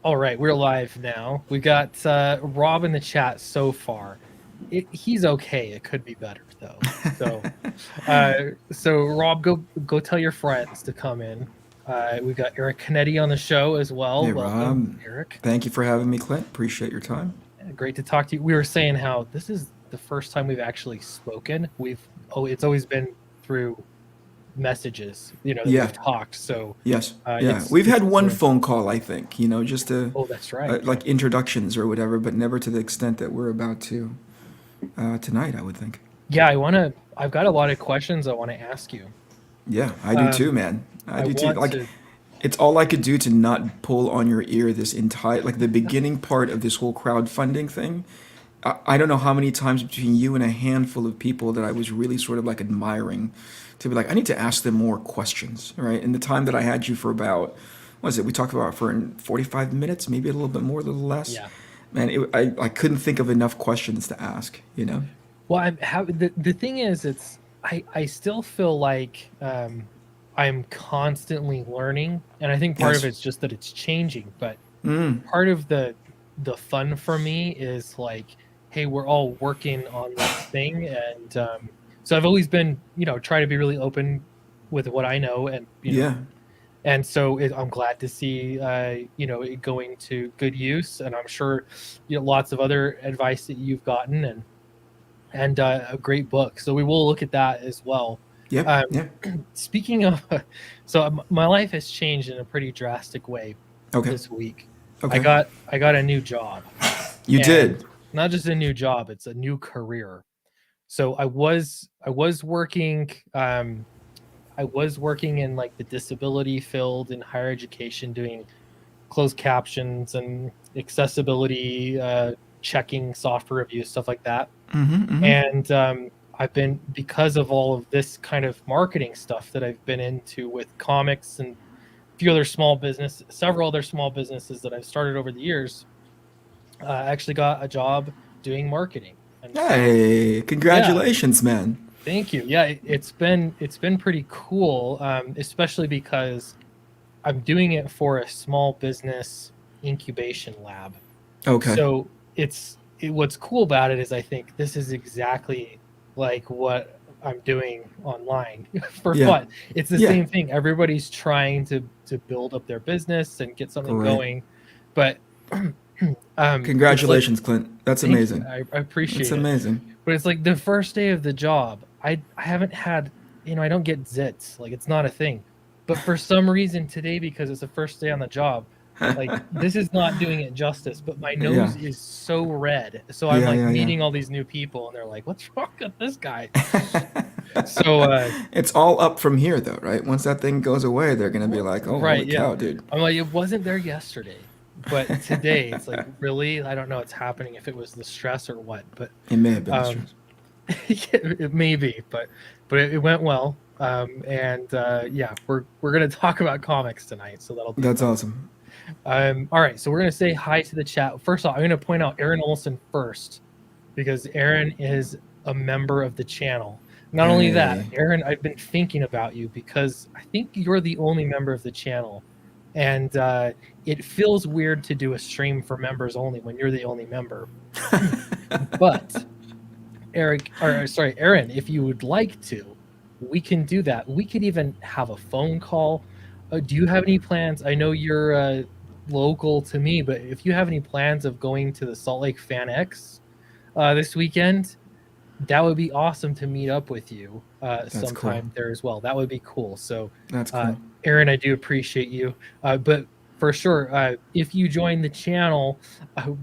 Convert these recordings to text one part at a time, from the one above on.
All right, we're live now. We got Rob in the chat so far. He's okay. It could be better though. Uh, so Rob, go tell your friends to come in. We got Eric Canetti on the show as well. Hey, Welcome, Rob. Eric. Thank you for having me, Clint. Appreciate your time. Great to talk to you. We were saying how this is the first time we've actually spoken. It's always been through messages, that Yeah. we've talked. So Yes. Yeah. it's We've it's had one really, phone call, I think, just to oh, that's right. Yeah. like introductions or whatever, but never to the extent that we're about to tonight, I would think. Yeah, I've got a lot of questions I want to ask you. Yeah, I do too, Um, man. I I do too. want Like, to, it's all I could do to not pull on your ear this entire, like the beginning part of this whole crowdfunding thing. I don't know how many times between you and a handful of people that I was really sort of like admiring to be like, I need to ask them more questions, right? And the time that I had you for about, what was it? We talked about for 45 minutes, maybe a little bit more, a little less. yeah. Man, I couldn't think of enough questions to ask. Well, the thing is, I still feel like I'm constantly learning, and I think part of Yes. it's just that it's changing. But part of the fun for me is like, hey, we're all working on this thing, and so I've always been, try to be really open with what I know, and Yeah. and so I'm glad to see it going to good use, and I'm sure lots of other advice that you've gotten, and a great book. So we will look at that as well. Yep. Um, Yeah. speaking of, so my life has changed in a pretty drastic way Okay. this week. I Okay. got I got a new job, You and did. not just a new job; it's a new career. So I was working. I was working in like the disability field in higher education, doing closed captions and accessibility checking, software reviews, stuff like that. And I've been, because of all of this kind of marketing stuff that I've been into with comics and a few other small business, several other small businesses that I've started over the years, I actually got a job doing marketing. And so, Hey, yeah, congratulations, man. thank you. Yeah, it's been pretty cool, especially because I'm doing it for a small business incubation lab. Okay. So what's cool about it is I think this is exactly like what I'm doing online for Yeah. fun. It's the Yeah. same thing. Everybody's trying to build up their business and get something Great. going, but it's like, Congratulations, Clint. That's thank you. amazing. I That's appreciate it. amazing. But it's like the first day of the job, I haven't had, I don't get zits. Like it's not a thing. But for some reason today, because it's the first day on the job, like this is not doing it justice, but my Yeah. nose is so red. So I'm Yeah, like yeah, yeah. meeting all these new people and they're like, "What's wrong with this guy?" So It's all up from here, though, right? Once that thing goes away, they're gonna be like, "Oh, holy right, yeah. cow, dude!" I'm like, it wasn't there yesterday. But today it's like, really? I don't know what's happening, if it was the stress or what, but It may have been the um stress. it may be, but it went well. And yeah, we're gonna talk about comics tonight, so that'll be That's fun. awesome. All right, so we're gonna say hi to the chat. First off, I'm gonna point out Aaron Olson first because Aaron is a member of the channel. Not only that, Hey. Aaron, I've been thinking about you because I think you're the only member of the channel, and it feels weird to do a stream for members only when you're the only member. But Aaron, if you would like to, we can do that. We could even have a phone call. Do you have any plans? I know you're local to me, but if you have any plans of going to the Salt Lake Fan X this weekend, that would be awesome to meet up with you That's cool. sometime there as well. That would be cool. So, That's uh, cool. Aaron, I do appreciate you. But for sure, if you join the channel,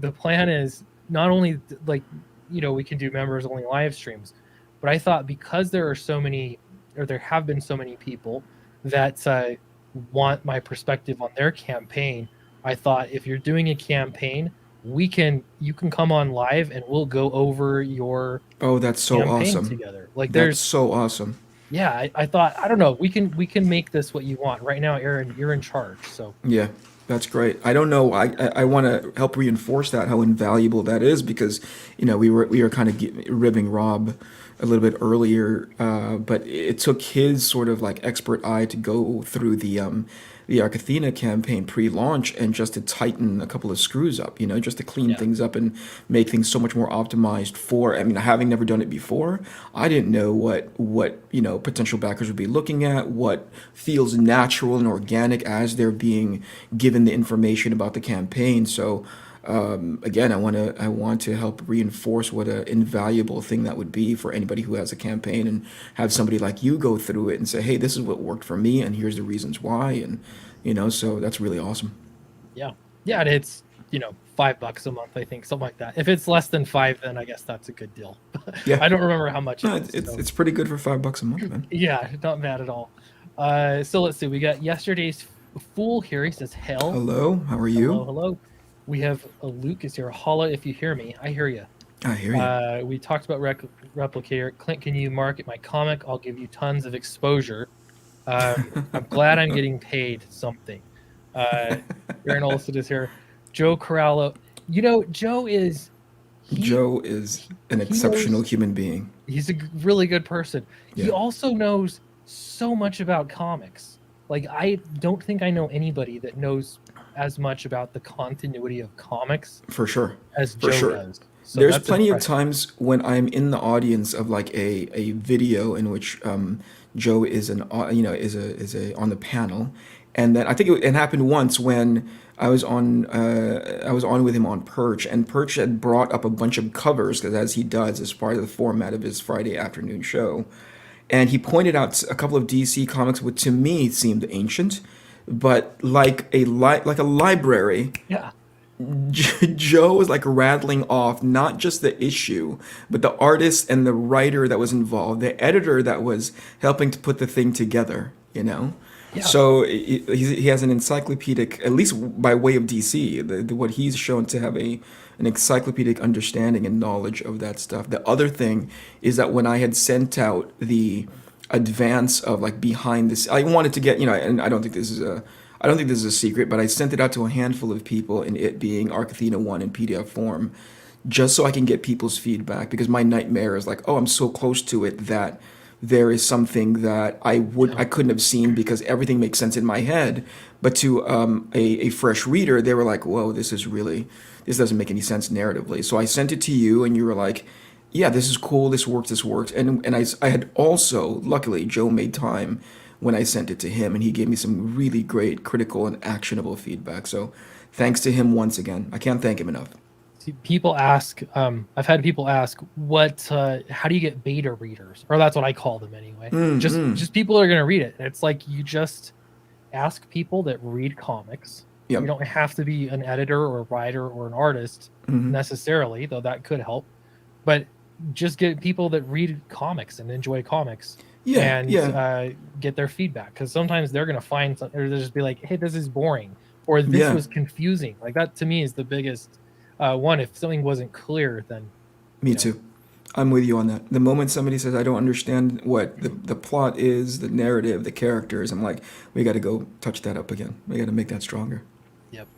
the plan is not only like, we can do members only live streams, but I thought because there are so many, or there have been so many people that want my perspective on their campaign, I thought if you're doing a campaign, you can come on live and we'll go over your Oh, that's so campaign awesome. together. Like That's there's, so awesome. yeah, I thought, I don't know, we can make this what you want. Right now, Aaron, you're in charge. So Yeah, that's great. I don't know. I want to help reinforce that how invaluable that is because we were kind of ribbing Rob a little bit earlier, but it took his sort of like expert eye to go through the Athena campaign pre-launch and just to tighten a couple of screws up, just to clean Yeah. things up and make things so much more optimized for. I mean, having never done it before, I didn't know what potential backers would be looking at, what feels natural and organic as they're being given the information about the campaign. So again, I want to help reinforce what an invaluable thing that would be for anybody who has a campaign, and have somebody like you go through it and say, hey, this is what worked for me, and here's the reasons why, and so that's really awesome. Yeah. Yeah. And it's, $5 a month, I think, something like that. If it's less than five, then I guess that's a good deal. Yeah, I don't remember how much it no, is. it's So it's pretty good for $5 a month, man. yeah, not bad at all. So let's see. We got yesterday's fool here. He says, hell. Hello, how are Hello, you? hello. We have a Lucas here. Holla if you hear me. I hear you. I hear you. We talked about Replicator. Clint, can you market my comic? I'll give you tons of exposure. I'm glad I'm getting paid something. Uh, Aaron Olson is here. Joe Corrallo. Joe is he Joe is an he exceptional knows human being. he's a really good person. He Yeah, also knows so much about comics. Like I don't think I know anybody that knows as much about the continuity of comics for sure, as for Joe sure. does. So There's that's plenty of impressive. times when I'm in the audience of like a video in which Joe is is a on the panel, and then I think it happened once when I was on with him on Perch, and Perch had brought up a bunch of covers because as he does as part of the format of his Friday afternoon show, and he pointed out a couple of DC comics which to me seemed ancient, but like a library. Yeah. Joe was like rattling off not just the issue, but the artist and the writer that was involved, the editor that was helping to put the thing together. Yeah. So he has an encyclopedic, at least by way of DC, what he's shown to have an encyclopedic understanding and knowledge of that stuff. The other thing is that when I had sent out the advance of like behind this, I wanted to get, and I don't think this is a secret, but I sent it out to a handful of people, and it being Arcathena 1 in PDF form, just so I can get people's feedback. Because my nightmare is like, oh, I'm so close to it that there is something that I Yeah. couldn't have seen because everything makes sense in my head. But to a fresh reader, they were like, whoa, this doesn't make any sense narratively. So I sent it to you, and you were like, yeah, this is cool, this works. And I had also, luckily, Joe made time when I sent it to him, and he gave me some really great critical and actionable feedback. So thanks to him once again. I can't thank him enough. See, people ask, I've had people ask, how do you get beta readers? Or that's what I call them anyway. Just people that are going to read it. It's like you just ask people that read comics. You Yep. don't have to be an editor or a writer or an artist necessarily, though that could help. But just get people that read comics and enjoy comics Yeah, and yeah, get their feedback. Because sometimes they're going to find something, or they'll just be like, hey, this is boring, or this yeah. was confusing. Like that to me is the biggest one. If something wasn't clear, then, Me you know, too. I'm with you on that. The moment somebody says I don't understand what the plot is, the narrative, the characters, I'm like, we got to go touch that up again. We got to make that stronger. yep,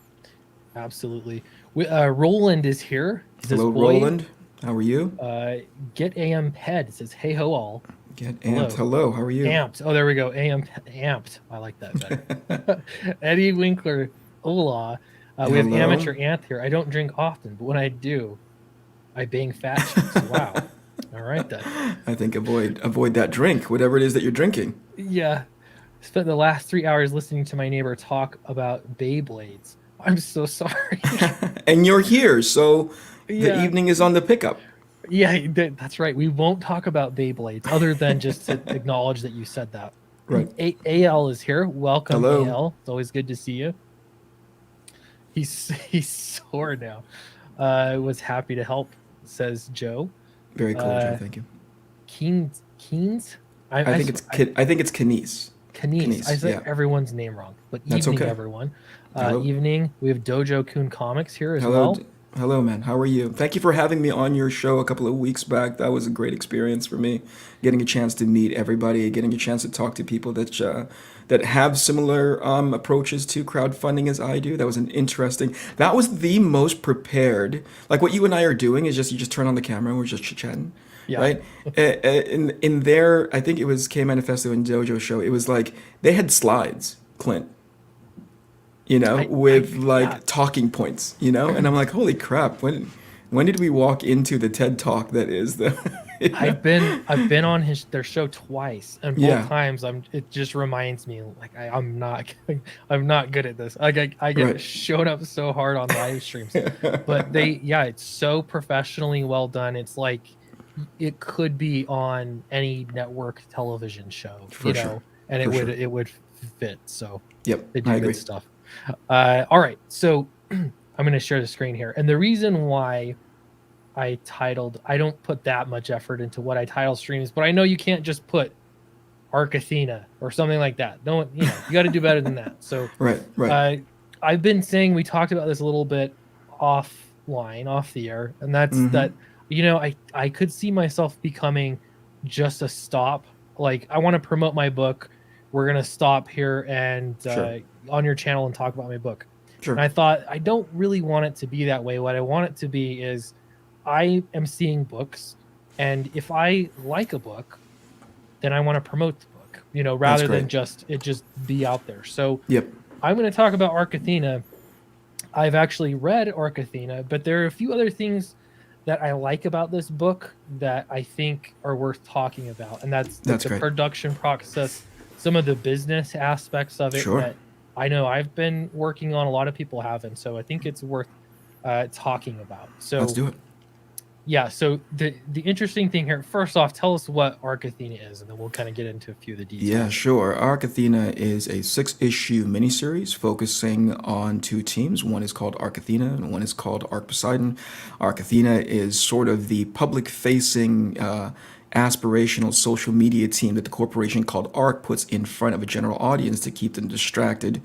absolutely. Roland is here. He says, Hello, boy, Roland. How are you? uh, get AM Ped. It says, hey ho all. Get amped. Hello. Hello. How are you? Amped. Oh, there we go. Amped. I like that better. Eddie Winkler. Hola. We have Hello. amateur Anth here. I don't drink often, but when I do, I bang fat chicks. Wow. All right then. I think avoid that drink, whatever it is that you're drinking. Yeah. Spent the last 3 hours listening to my neighbor talk about Beyblades. I'm so sorry. And you're here, so the Yeah. evening is on the pickup. Yeah, that's right. We won't talk about Beyblades other than just to acknowledge that you said that. Right. AL is here. Welcome, Hello. AL. It's always good to see you. He's sore now. Was happy to help, says Joe. Very cool, Joe. Uh, Thank you. Keen's. I think it's I think it's Kenise. Kenise. I said Yeah. everyone's name wrong, but That's evening, okay. everyone. Hello. Evening. We have Dojo Kun Comics here as Hello. well. Hello, man. How are you? Thank you for having me on your show a couple of weeks back. That was a great experience for me, getting a chance to meet everybody, getting a chance to talk to people that have similar approaches to crowdfunding as I do. That was an interesting. That was the most prepared. Like what you and I are doing is just you just turn on the camera and we're just chit chatting, Yeah. right? In their, I think it was K Manifesto and Dojo show. It was like they had slides, Clint. with Yeah, like talking points, and I'm like, holy crap, when did we walk into the TED talk that is the I've been on their show twice, and both yeah, times it just reminds me like I'm not I'm not good at this. Like I get right. showed up so hard on live streams, but yeah, it's so professionally well done. It's like it could be on any network television show, For sure. and For sure. it would fit. So Yep, they I do good agree. stuff. All right, so I'm going to share the screen here, and the reason why I don't put that much effort into what I title streams, but I know you can't just put Arc Athena or something like that. No one, you got to do better than that. So, Right, right. uh, I've been saying we talked about this a little bit offline, off the air, and that's Mm-hmm. that. I could see myself becoming just a stop. Like I want to promote my book. We're gonna stop here and Sure. on your channel and talk about my book. Sure. And I thought I don't really want it to be that way. What I want it to be is I am seeing books, and if I like a book, then I want to promote the book, That's rather great. than just be out there. So Yep. I'm going to talk about Arc Athena. I've actually read Arc Athena, but there are a few other things that I like about this book that I think are worth talking about, and that's like That's the great. production process, some of the business aspects of it Sure. that I know I've been working on. A lot of people haven't, so I think it's worth talking about. Let's So do it. yeah, so the interesting thing here, first off, tell us what Arc Athena is, and then we'll kind of get into a few of the Yeah, details. sure. Arc Athena is a 6-issue miniseries focusing on two teams. One is called Arc Athena and one is called Arc Poseidon. Arc Athena is sort of the public facing, aspirational social media team that the corporation called Arc puts in front of a general audience to keep them distracted.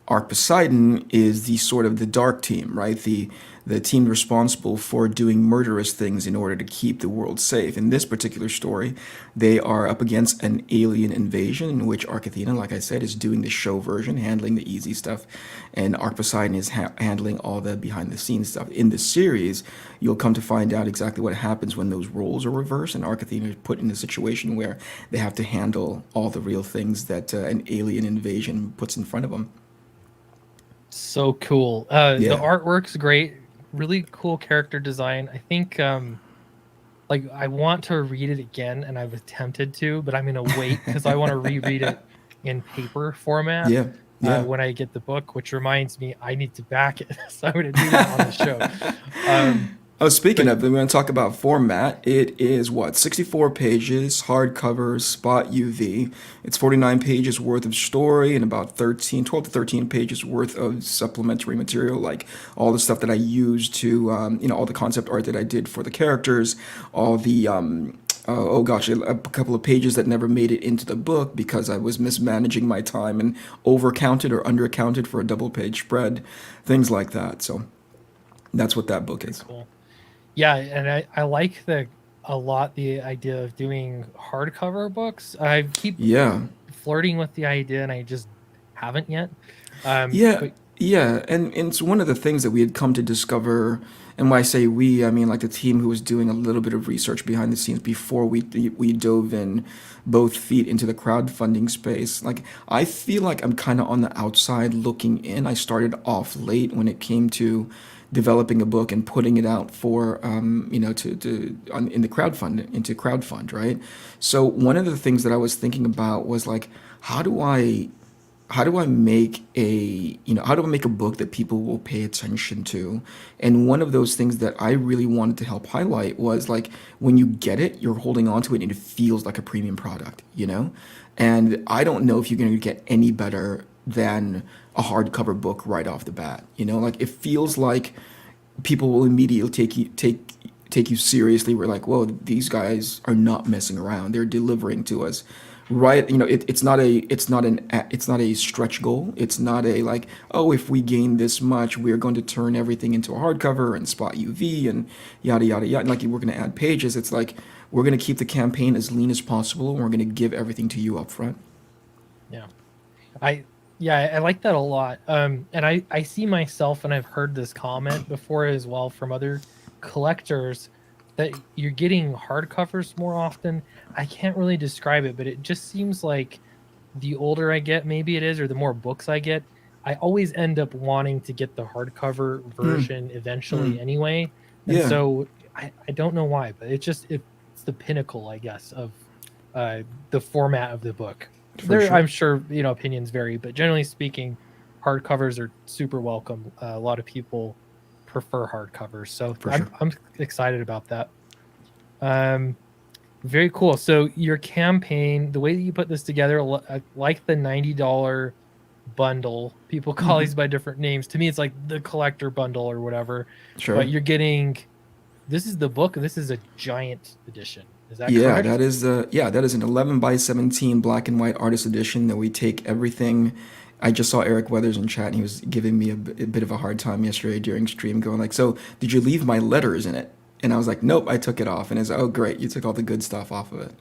Arc Poseidon is the sort of the dark team, right? The team responsible for doing murderous things in order to keep the world safe. In this particular story, they are up against an alien invasion in which Arc Athena, like I said, is doing the show version, handling the easy stuff, and Arc Poseidon is handling all the behind the scenes stuff. In the series, you'll come to find out exactly what happens when those roles are reversed, and Arc Athena is put in a situation where they have to handle all the real things that an alien invasion puts in front of them. So cool. The Yeah. artwork's great, really cool character design. I think like I want to read it again, and I've attempted to, but I'm gonna wait because I want to reread it in paper format Yeah. Yeah. when I get the book. Which reminds me, I need to back it, so I'm gonna do that on the show. Um, Oh, speaking but of, we're going to talk about format. It is what, 64 pages, hardcover, spot UV. It's 49 pages worth of story and about 12 to 13 pages worth of supplementary material, like all the stuff that I used to, all the concept art that I did for the characters, all the, oh gosh, a couple of pages that never made it into the book because I was mismanaging my time and overcounted or undercounted for a double page spread, things like that. So that's what that book very is. cool. Yeah, and I like a lot the idea of doing hardcover books. I keep Yeah. flirting with the idea, and I just haven't yet. Yeah, But yeah, and it's one of the things that we had come to discover. And when I say we, I mean like the team who was doing a little bit of research behind the scenes before we dove in both feet into the crowdfunding space. Like I feel like I'm kind of on the outside looking in. I started off late when it came to developing a book and putting it out for in the crowdfund, right? So one of the things that I was thinking about was like, how do I how do I make a book that people will pay attention to? And one of those things that I really wanted to help highlight was like when you get it, you're holding on to it and it feels like a premium product. And I don't know if you're going to get any better than a hardcover book right off the bat. Like it feels like people will immediately take you seriously. We're like, whoa, these guys are not messing around. They're delivering to us, right? It's not a stretch goal. It's not a like, oh, if we gain this much, we're going to turn everything into a hardcover and spot UV and yada yada yada. Like we're going to add pages. It's like we're going to keep the campaign as lean as possible, and we're going to give everything to you up front. yeah, I I like that a lot. And I see myself, and I've heard this comment before as well from other collectors that you're getting hardcovers more often. I can't really describe it, but it just seems like the older I get, maybe it is, or the more books I get, I always end up wanting to get the hardcover version eventually anyway. And Yeah, so I don't know why, but it's the pinnacle, I guess, of uh, the format of the book. for There, sure. I'm sure, opinions vary, but generally speaking, hardcovers are super welcome. A lot of people prefer hardcovers, so For I'm sure. I'm excited about that. Um, Very cool. So your campaign, the way that you put this together, like the $90 bundle. People call these by different names. To me, it's like the collector bundle or whatever. But Sure. you're getting this is the book. This is a giant edition. Is that Yeah, correct? that is an 11 by 17 black and white artist edition that we take everything. I just saw Eric Weathers in chat and he was giving me a bit of a hard time yesterday during stream going like, "So, did you leave my letters in it?" And I was like, "Nope, I took it off." And it's like, "Oh, great. You took all the good stuff off of it."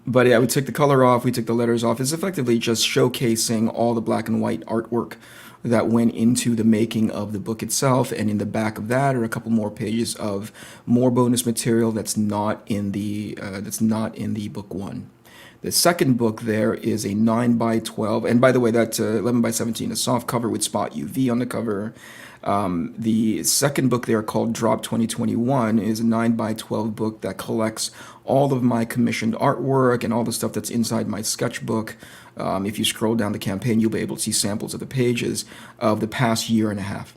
But yeah, we took the color off, we took the letters off. It's effectively just showcasing all the black and white artwork that went into the making of the book itself. And in the back of that are a couple more pages of more bonus material that's not in the book one. The second book there is a 9 by 12, and by the way, that's 11 by 17, a soft cover with spot UV on the cover. The second book there, called Drop 2021, is a 9 by 12 book that collects all of my commissioned artwork and all the stuff that's inside my sketchbook. If you scroll down the campaign, you'll be able to see samples of the pages of the past year and a half.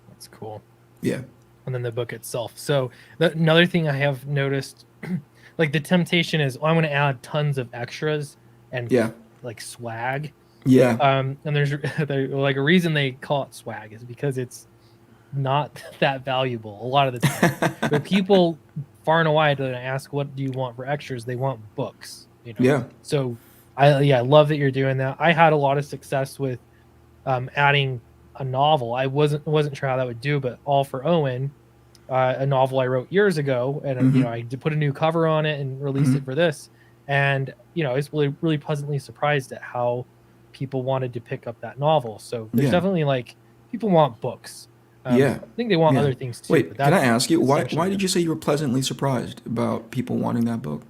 That's cool. Yeah, And then the book itself. So another thing I have noticed, like the temptation is, oh, I'm going to add tons of extras and yeah, like swag. yeah, And there's like a reason they call it swag is because it's not that valuable a lot of the time. But people far and wide when I ask what do you want for extras, they want books. yeah. So I love that you're doing that. I had a lot of success with adding a novel. I wasn't sure how that would do, but All for Owen, a novel I wrote years ago, and Mm-hmm. I did put a new cover on it and released it for this, and I was really pleasantly surprised at how people wanted to pick up that novel. So there's Yeah, definitely like people want books. yeah, I think they want yeah. other things too, but Wait, can I that's ask you why essentially did it. you say you were pleasantly surprised about people wanting that book?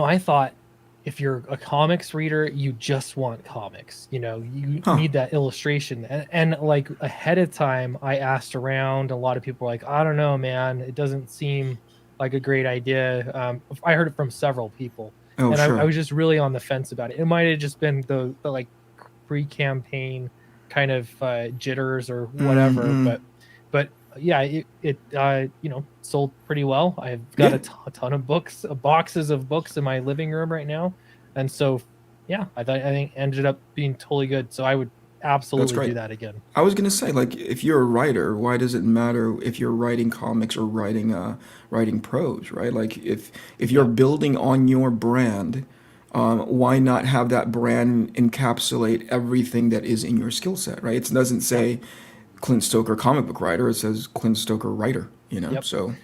I thought if you're a comics reader, you just want comics. You Huh. need that illustration. And like ahead of time, I asked around. A lot of people were like, I don't know, man. It doesn't seem like a great idea. I heard it from several people. Oh, And I sure. was just really on the fence about it. It might have just been the like pre-campaign kind of jitters or whatever. Mm-mm. But yeah, it sold pretty well. I've got Yeah, a ton of books, boxes of books in my living room right now, and so yeah, I think ended up being totally good. So I would that's absolutely great. do that again. I was gonna say, like, if you're a writer, why does it matter if you're writing comics or writing prose, right? Like, if you're Yeah, building on your brand, why not have that brand encapsulate everything that is in your skill set, right? It doesn't yeah, say Clint Stoker comic book writer; it says Clint Stoker writer. yep. So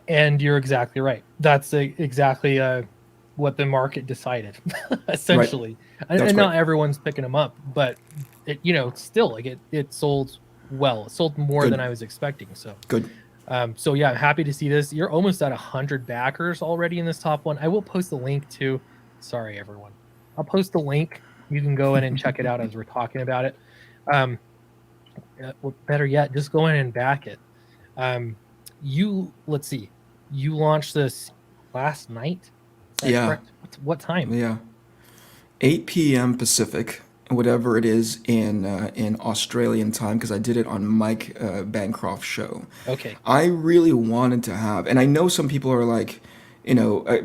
And you're exactly right. That's exactly what the market decided, right, essentially. And, that's and great. not everyone's picking them up, but still like it sold well. It sold more than Good, I was expecting. So good. So yeah, I'm happy to see this. You're almost at 100 backers already in this top one. I will post the link to. Sorry, everyone. I'll post the link. You can go in and check it out as we're talking about it. Um, well, better yet, just go in and back it. Um, let's see. You launched this last night. Is that Yeah, correct? What time? yeah. 8 p.m. Pacific, whatever it is in Australian time, because I did it on Mike Bancroft's show. Okay. I really wanted to have, and I know some people are like,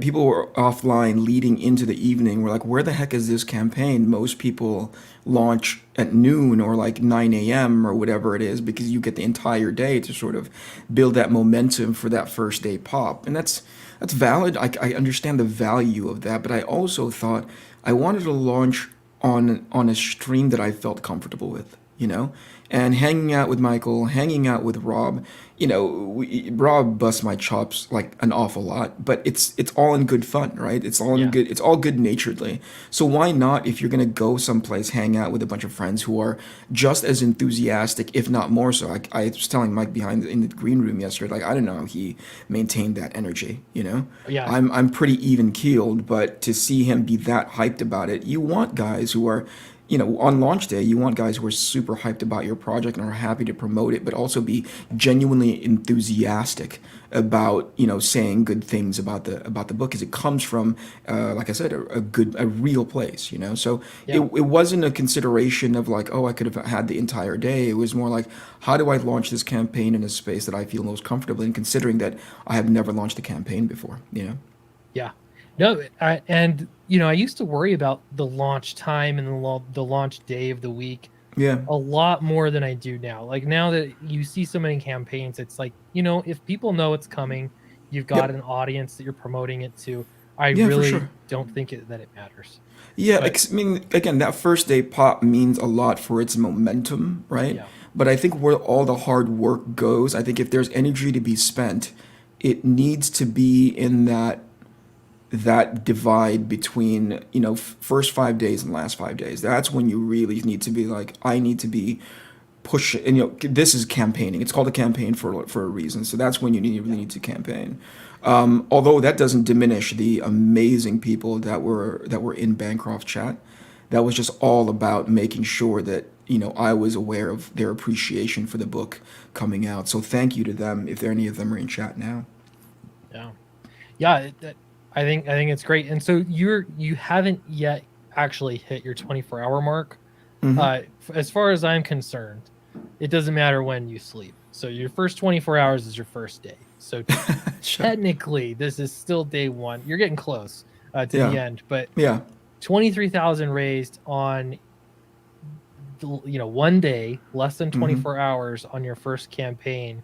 people were offline leading into the evening. We're like, where the heck is this campaign? Most people launch at noon or like 9 a.m. or whatever it is because you get the entire day to sort of build that momentum for that first day pop. And that's valid. I understand the value of that, but I also thought I wanted to launch on a stream that I felt comfortable with, and hanging out with Michael, hanging out with Rob. Rob busts my chops like an awful lot, but it's all in good fun, right? Yeah. It's all good naturedly. So why not, if you're gonna go someplace, hang out with a bunch of friends who are just as enthusiastic, if not more so. I was telling Mike in the green room yesterday, like I don't know how he maintained that energy. Yeah. I'm pretty even keeled, but to see him be that hyped about it, you want guys who are on launch day, you want guys who are super hyped about your project and are happy to promote it, but also be genuinely enthusiastic about, saying good things about the book, because it comes from, like I said, a real place, So Yeah. it wasn't a consideration of like, oh, I could have had the entire day. It was more like, how do I launch this campaign in a space that I feel most comfortable in, considering that I have never launched a campaign before. Yeah. No, and I used to worry about the launch time and the launch day of the week Yeah. a lot more than I do now. Like now that you see so many campaigns, it's like, if people know it's coming, you've got Yep. an audience that you're promoting it to. I Yeah, for really sure. don't think that it matters. Yeah, But I mean, again, that first day pop means a lot for its momentum, right? yeah, But I think where all the hard work goes, I think if there's energy to be spent, it needs to be in that divide between, first 5 days and last 5 days. That's when you really need to be like, I need to be push, and this is campaigning. It's called a campaign for a reason. So that's when you really yeah, need to campaign. Although that doesn't diminish the amazing people that were in Bancroft chat. That was just all about making sure that I was aware of their appreciation for the book coming out. So thank you to them if any of them are in chat now. yeah, yeah. I think it's great. And so you haven't yet actually hit your 24-hour mark. As far as I'm concerned, it doesn't matter when you sleep. So your first 24 hours is your first day. So Sure. technically, this is still day one. You're getting close to the Yeah. end, but Yeah. 23,000 raised on one day, less than 24 hours on your first campaign.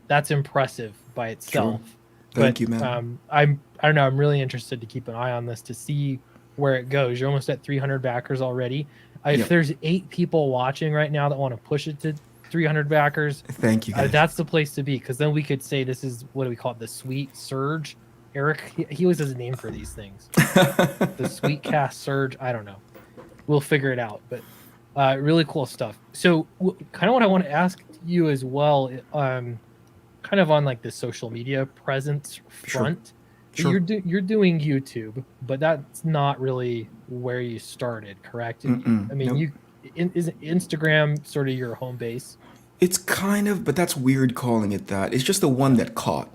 That's impressive by True. itself. But Thank you, man. I don't know. I'm really interested to keep an eye on this to see where it goes. You're almost at 300 backers already. If Yep. there's 8 people watching right now that want to push it to 300 backers, Thank you, guys. that's the place to be, because then we could say this is, what do we call it, the sweet surge. Eric, he always has a name for these things. The sweet cast surge. I don't know. We'll figure it out. But really cool stuff. So kind of what I want to ask you as well, kind of on like the social media presence Sure. front. Sure. You're doing YouTube, but that's not really where you started, correct? I mean, Nope. is Instagram sort of your home base? It's kind of, but that's weird calling it that. It's just the one Yeah. that caught.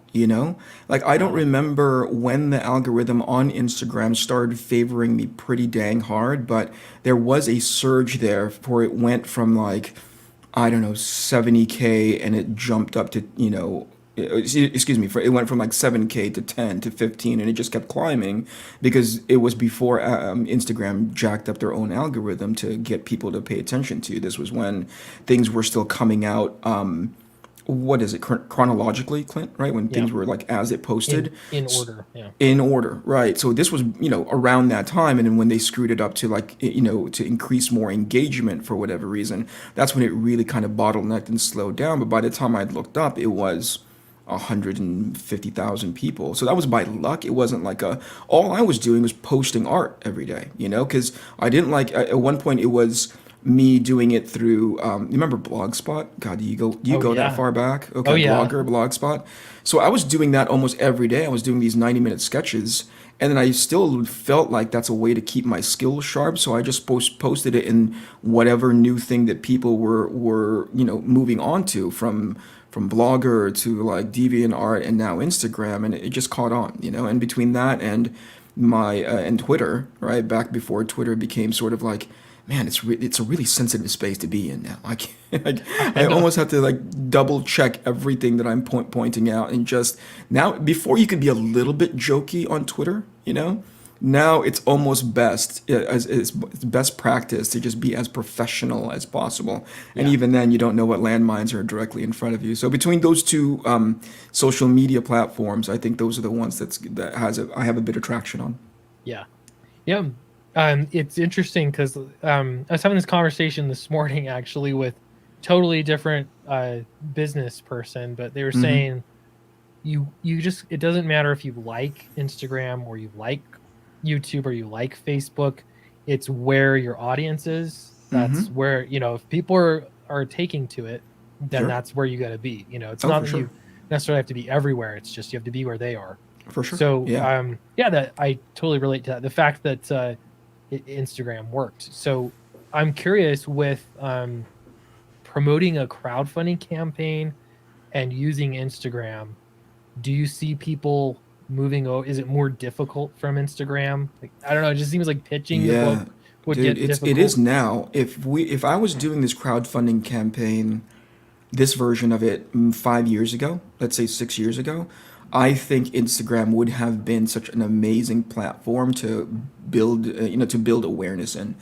Like, I don't Uh, remember when the algorithm on Instagram started favoring me pretty dang hard, but there was a surge there for it went from like, I don't know, 70K and it jumped up to, excuse me, it went from like 7K to 10 to 15 and it just kept climbing because it was before Instagram jacked up their own algorithm to get people to pay attention to. This was when things were still coming out. What is it, chronologically, Clint, right? When yeah. things were like as it posted. In order. Yeah. In order, right? So this was, around that time, and then when they screwed it up to like, to increase more engagement for whatever reason, that's when it really kind of bottlenecked and slowed down. But by the time I'd looked up, it was 150,000 people. So that was by luck. It wasn't like all I was doing was posting art every day, because I didn't like, at one point it was me doing it through, you remember Blogspot? God, do you Oh go that yeah. far back? Oh Okay, yeah. Blogspot. So I was doing that almost every day. I was doing these 90-minute sketches, and then I still felt like that's a way to keep my skills sharp. So I just posted it in whatever new thing that people were moving on to, from Blogger to like DeviantArt and now Instagram, and it just caught on. And between that and my and Twitter, right back before Twitter became sort of like, man, it's a really sensitive space to be in now. I can't, I I know. almost have to like double check everything that I'm pointing out, and just now, before you could be a little bit jokey on Twitter. Now it's almost best, as it's best practice to just be as professional as possible, and Yeah. even then you don't know what landmines are directly in front of you. So between those two social media platforms, I think those are the ones I have a bit of traction on. Yeah. Yeah. It's interesting because I was having this conversation this morning actually with totally different business person, but they were saying you just, it doesn't matter if you like Instagram or you like YouTube or you like Facebook. It's where your audience is. That's where, if people are taking to it, then Sure. that's where you got to be. It's Oh, not for that sure. you necessarily have to be everywhere. It's just you have to be where they are. For sure. So Yeah. yeah, that I totally relate to that. The fact that Instagram worked. So I'm curious with promoting a crowdfunding campaign and using Instagram. Do you see people moving over? Is it more difficult from Instagram? Like, I don't know. It just seems like pitching the Yeah, book would dude, get it is difficult. now. If I was doing this crowdfunding campaign, this version of it 5 years ago, let's say 6 years ago, I think Instagram would have been such an amazing platform to build, to build awareness in.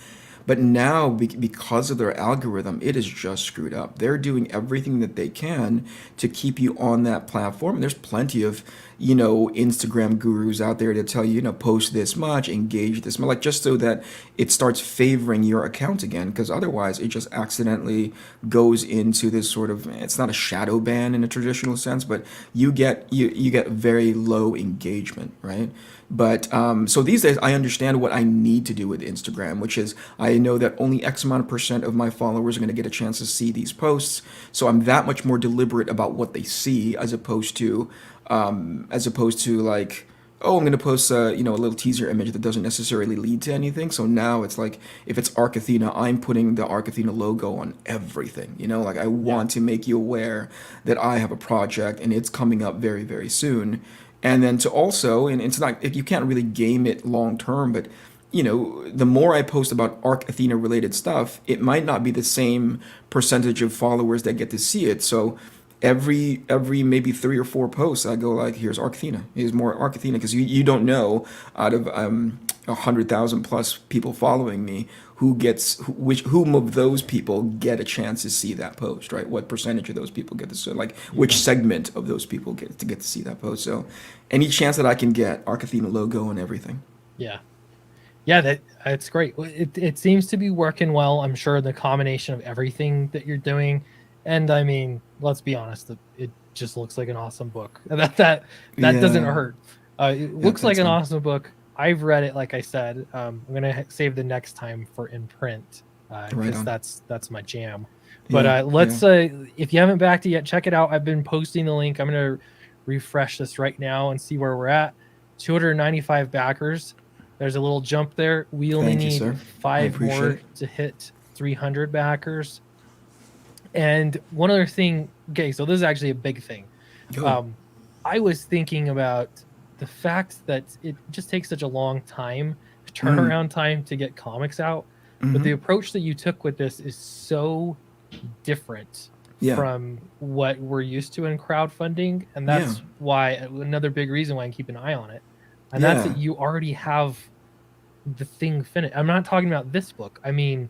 But now, because of their algorithm, it is just screwed up. They're doing everything that they can to keep you on that platform. And there's plenty of, Instagram gurus out there to tell you, post this much, engage this much, like just so that it starts favoring your account again. Because otherwise, it just accidentally goes into this sort of, it's not a shadow ban in a traditional sense, but you get very low engagement, right? But so these days, I understand what I need to do with Instagram, which is I know that only X amount of percent of my followers are going to get a chance to see these posts. So I'm that much more deliberate about what they see, as opposed to like, oh, I'm going to post a little teaser image that doesn't necessarily lead to anything. So now it's like, if it's Arc Athena, I'm putting the Arc Athena logo on everything. Like I Yeah. want to make you aware that I have a project and it's coming up very, very soon. And then to also, and it's not, if you can't really game it long term, but the more I post about Arc Athena related stuff, it might not be the same percentage of followers that get to see it. So every maybe 3 or 4 posts, I go like, here's Arc Athena, here's more Arc Athena, because you don't know, out of 100,000 plus people following me, whom of those people get a chance to see that post, right? What percentage of those people get to see, like which segment of those people get to see that post? So any chance that I can get, Arc Athena logo and everything. Yeah. Yeah, that's great. It seems to be working well. I'm sure the combination of everything that you're doing, and I mean, let's be honest, it just looks like an awesome book. That doesn't Yeah, hurt. It yeah, looks like thanks, an man. awesome book. I've read it, like I said. I'm gonna save the next time for in print Right because on. that's my jam. But Yeah, yeah. let's if you haven't backed it yet, check it out. I've been posting the link. I'm gonna refresh this right now and see where we're at. 295 backers. There's a little jump there. We only Thank you, need sir. I five appreciate more it. to hit 300 backers. And one other thing, okay, so this is actually a big thing. Yo. Um, I was thinking about the fact that it just takes such a long time, Mm. turnaround time to get comics out. But Mm-hmm. the approach that you took with this is so different Yeah. from what we're used to in crowdfunding. And Yeah. that's why another big reason why I keep an eye on it. And that's Yeah. that you already have the thing finished. I'm not talking about this book. I mean,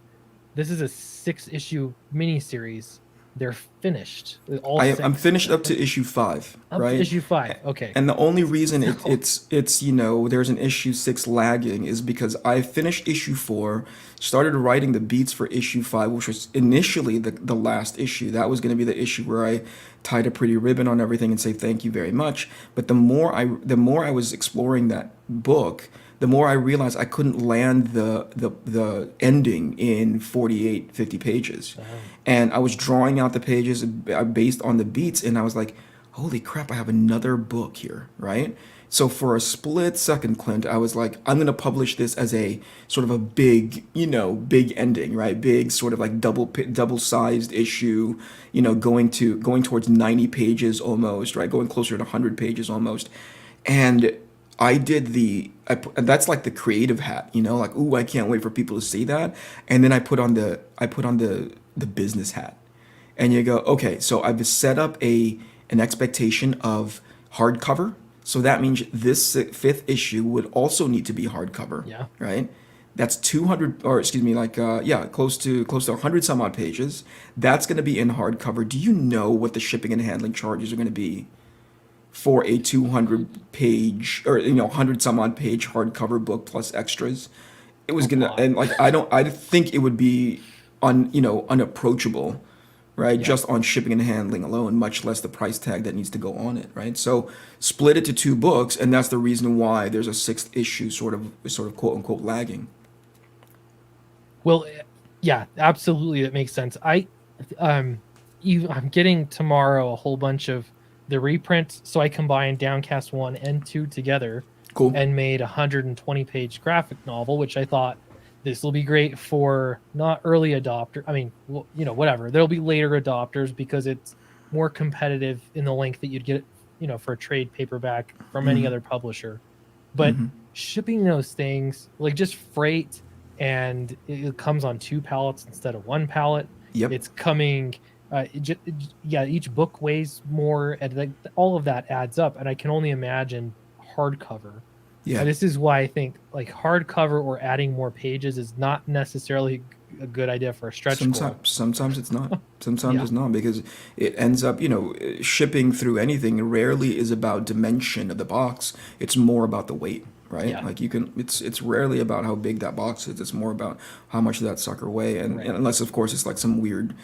this is a 6 issue miniseries. They're finished. All I'm six. finished They're up to finished. issue 5, Up to right? issue 5. Okay. And the only reason So there's an issue 6 lagging is because I finished issue 4, started writing the beats for issue 5, which was initially the last issue. That was going to be the issue where I tied a pretty ribbon on everything and say thank you very much. But the more I was exploring that book, the more I realized I couldn't land the ending in 48, 50 pages. And I was drawing out the pages based on the beats, and I was like, holy crap, I have another book here, right? So for a split second, Clint, I was like, I'm gonna publish this as a sort of a big, big ending, right? Big sort of like double sized issue, going towards 90 pages almost, right? Going closer to 100 pages almost. And that's like the creative hat, like, ooh, I can't wait for people to see that. And then I put on the business hat, and you go, okay, so I've set up an expectation of hardcover. So that means this fifth issue would also need to be hardcover, yeah. right? That's 200, or excuse me, like yeah, close to 100 some odd pages. That's going to be in hardcover. Do you know what the shipping and handling charges are going to be for a 200 page, or 100 some odd page hardcover book plus extras? It was Oh gonna, God. and like, I think it would be unapproachable, right? Yeah. Just on shipping and handling alone, much less the price tag that needs to go on it, right? So split it to 2 books, and that's the reason why there's a sixth issue sort of quote unquote lagging. Well, yeah, absolutely. That makes sense. Um, I'm getting tomorrow a whole bunch of the reprints, so I combined Downcast 1 and 2 together Cool. and made a 120-page graphic novel, which I thought This will be great for not early adopter. I mean, well, whatever. There'll be later adopters because it's more competitive in the length that you'd get, for a trade paperback from any other publisher. But shipping those things, like just freight, and it comes on two pallets instead of one pallet. Yep. It's coming. Yeah, each book weighs more, and like all of that adds up. And I can only imagine hardcover. Yeah. And this is why I think like hardcover or adding more pages is not necessarily a good idea for a stretch goal. Sometimes it's not. Sometimes Yeah, it's not because it ends up, shipping through anything rarely is about dimension of the box. It's more about the weight, right? yeah, Like it's rarely about how big that box is. It's more about how much that sucker weigh, right. and unless of course it's like some weird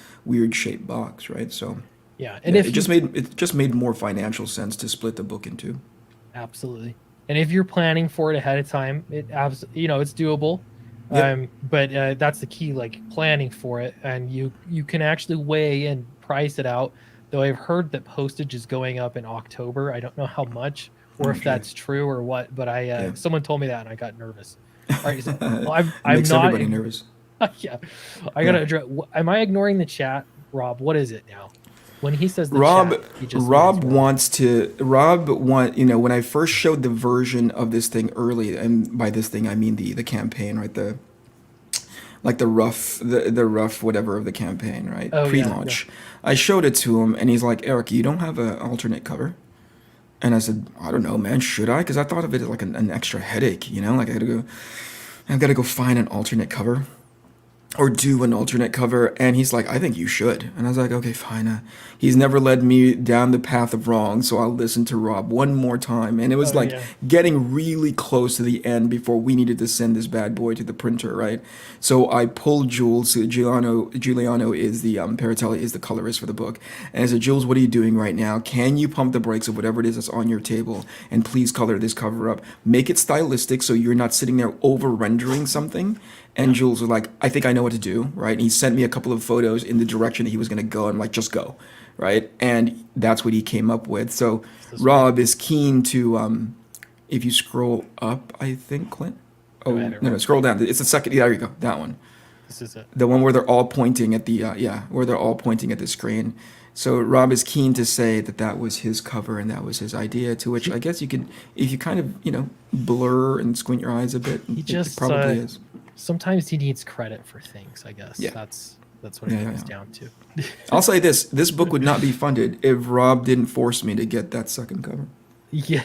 shaped box, right? So Yeah, and yeah, if you it just made more financial sense to split the book in two. absolutely, and if you're planning for it ahead of time, it's doable. Yep. But that's the key, like planning for it, and you can actually weigh and price it out. Though I've heard that postage is going up in October. I don't know how much or Oh, if geez. that's true or what, but I Yeah. someone told me that and I got nervous. All right, so, well, I'm Makes not. everybody nervous. Yeah, I Yeah. gotta address. Am I ignoring the chat, Rob? What is it now? When he says the Rob chat, he just means Rob. when I first showed the version of this thing early, and by this thing I mean the campaign, right? The rough whatever of the campaign, right? Oh yeah, yeah. Pre-launch. I showed it to him and he's like, "Eric, you don't have an alternate cover?" And I said, "I don't know, man, should I?" Because I thought of it as like an extra headache, like I've got to go find an alternate cover or do an alternate cover. And he's like, "I think you should." And I was like, "Okay, fine." He's never led me down the path of wrong, so I'll listen to Rob one more time. And it was Oh like yeah. getting really close to the end before we needed to send this bad boy to the printer, right? So I pulled Jules. Giuliano is the Paratelli is the colorist for the book, and I said, "Jules, what are you doing right now? Can you pump the brakes of whatever it is that's on your table, and please color this cover up. Make it stylistic so you're not sitting there over rendering something." And Yeah. Jules was like, "I think I know what to do," right? And he sent me a couple of photos in the direction that he was going to go. I'm like, "Just go," right? And that's what he came up with. So It's this one. Rob is keen to, if you scroll up, I think, Clint. No, Oh, I had it no, wrong. no, scroll down. It's the second. Yeah, there you go. That one. This is it. The one where they're all pointing at the, where they're all pointing at the screen. So Rob is keen to say that that was his cover and that was his idea, to which He I guess you could, if you kind of, blur and squint your eyes a bit, he it just probably is. sometimes he needs credit for things, I guess. Yeah. That's what it Yeah, yeah, comes yeah. down to. I'll say this book would not be funded if Rob didn't force me to get that second cover. Yeah.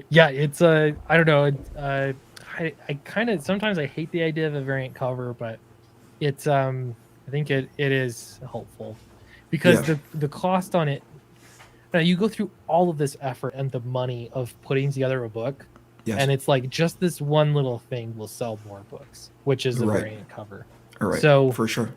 Yeah, it's I don't know. I kind of sometimes I hate the idea of a variant cover, but it's I think it is helpful because Yeah. the cost on it. Now you go through all of this effort and the money of putting together a book, Yes. and it's like just this one little thing will sell more books, which is a Right. variant cover. All right. So For sure.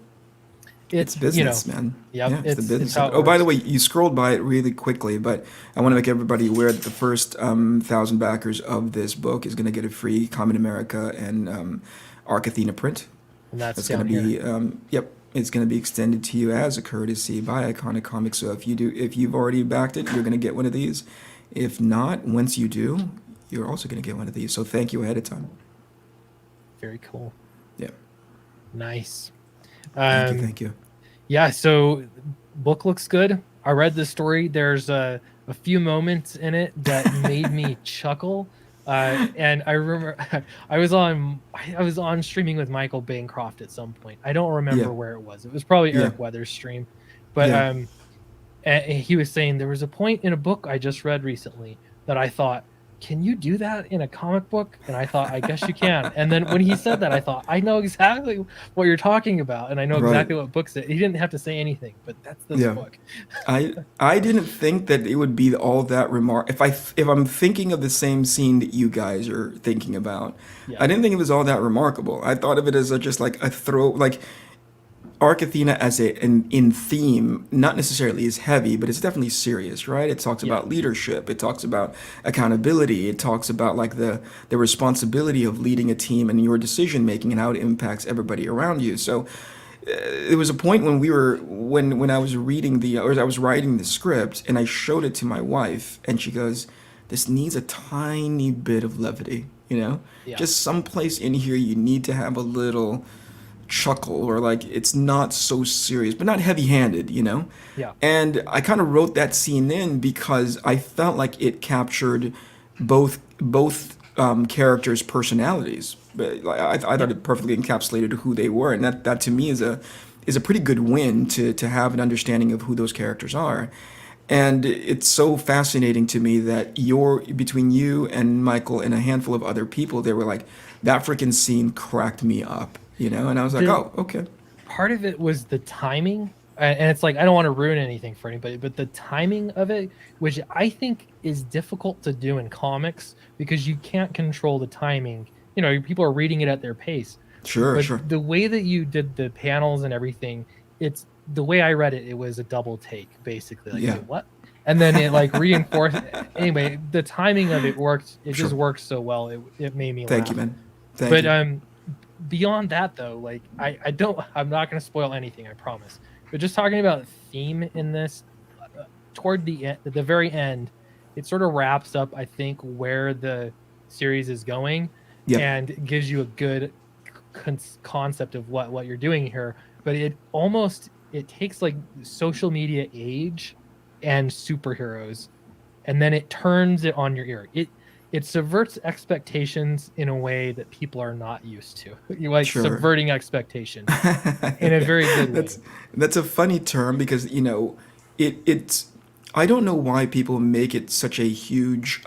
It's it's business, man. yep, Yeah, it's the it's business how of it. it Oh, by the works. way, you scrolled by it really quickly, but I want to make everybody aware that the first 1,000 backers of this book is going to get a free Common America and Athena print. And that's That's going to down here. be, yep, it's going to be extended to you as a courtesy by Iconic Comics. So if you've already backed it, you're going to get one of these. If not, once you do, you're also going to get one of these. So thank you ahead of time. Very cool. Yeah. Nice. Thank you. Um, Thank you. yeah, so book looks good. I read the story. There's a few moments in it that made me chuckle. And I remember I was on streaming with Michael Bancroft at some point. I don't Yeah. remember where it was. It was probably Yeah. Eric Weathers' stream. But Yeah. and he was saying there was a point in a book I just read recently that I thought, can you do that in a comic book? And I thought, I guess you can. And then when he said that, I thought, I know exactly what you're talking about, and I know Right. exactly what book's it. He didn't have to say anything, but that's this Yeah. book. I didn't think that it would be all that if I'm thinking of the same scene that you guys are thinking about, Yeah, I didn't think it was all that remarkable. I thought of it as just like a throw, like Arc Athena as in theme, not necessarily as heavy, but it's definitely serious, right? It talks yeah, about leadership, it talks about accountability, it talks about like the responsibility of leading a team and your decision making and how it impacts everybody around you. So there was a point when when I was reading or I was writing the script and I showed it to my wife and she goes, "This needs a tiny bit of levity." you know? Yeah. Just someplace in here you need to have a little chuckle, or like it's not so serious, but not heavy-handed, you know? Yeah. And I kind of wrote that scene in because I felt like it captured both characters' personalities. But I thought Yeah. it perfectly encapsulated who they were, and that to me is a pretty good win to have an understanding of who those characters are. And it's so fascinating to me that you're between you and Michael and a handful of other people. They were like, that freaking scene cracked me up, you know. And I was like, The oh, okay, part of it was the timing, and it's like I don't want to ruin anything for anybody, but the timing of it, which I think is difficult to do in comics because you can't control the timing. People are reading it at their pace, sure, but sure, the way that you did the panels and everything, it's the way I read it, it was a double take basically, like, yeah, wait, what? And then it like reinforced. Anyway, the timing of it worked. It just sure. worked so well. It made me Thank you, laugh. man. Thank But you. beyond that though, like I'm not going to spoil anything, I promise. But just talking about theme in this, toward the very end, it sort of wraps up, I think, where the series is going, Yep, and gives you a good concept of what you're doing here. But it takes like social media age and superheroes, and then it turns it on your ear. It subverts expectations in a way that people are not used to. You like sure. subverting expectations in a Yeah, very good that's way. that's a funny term because it's I don't know why people make it such a huge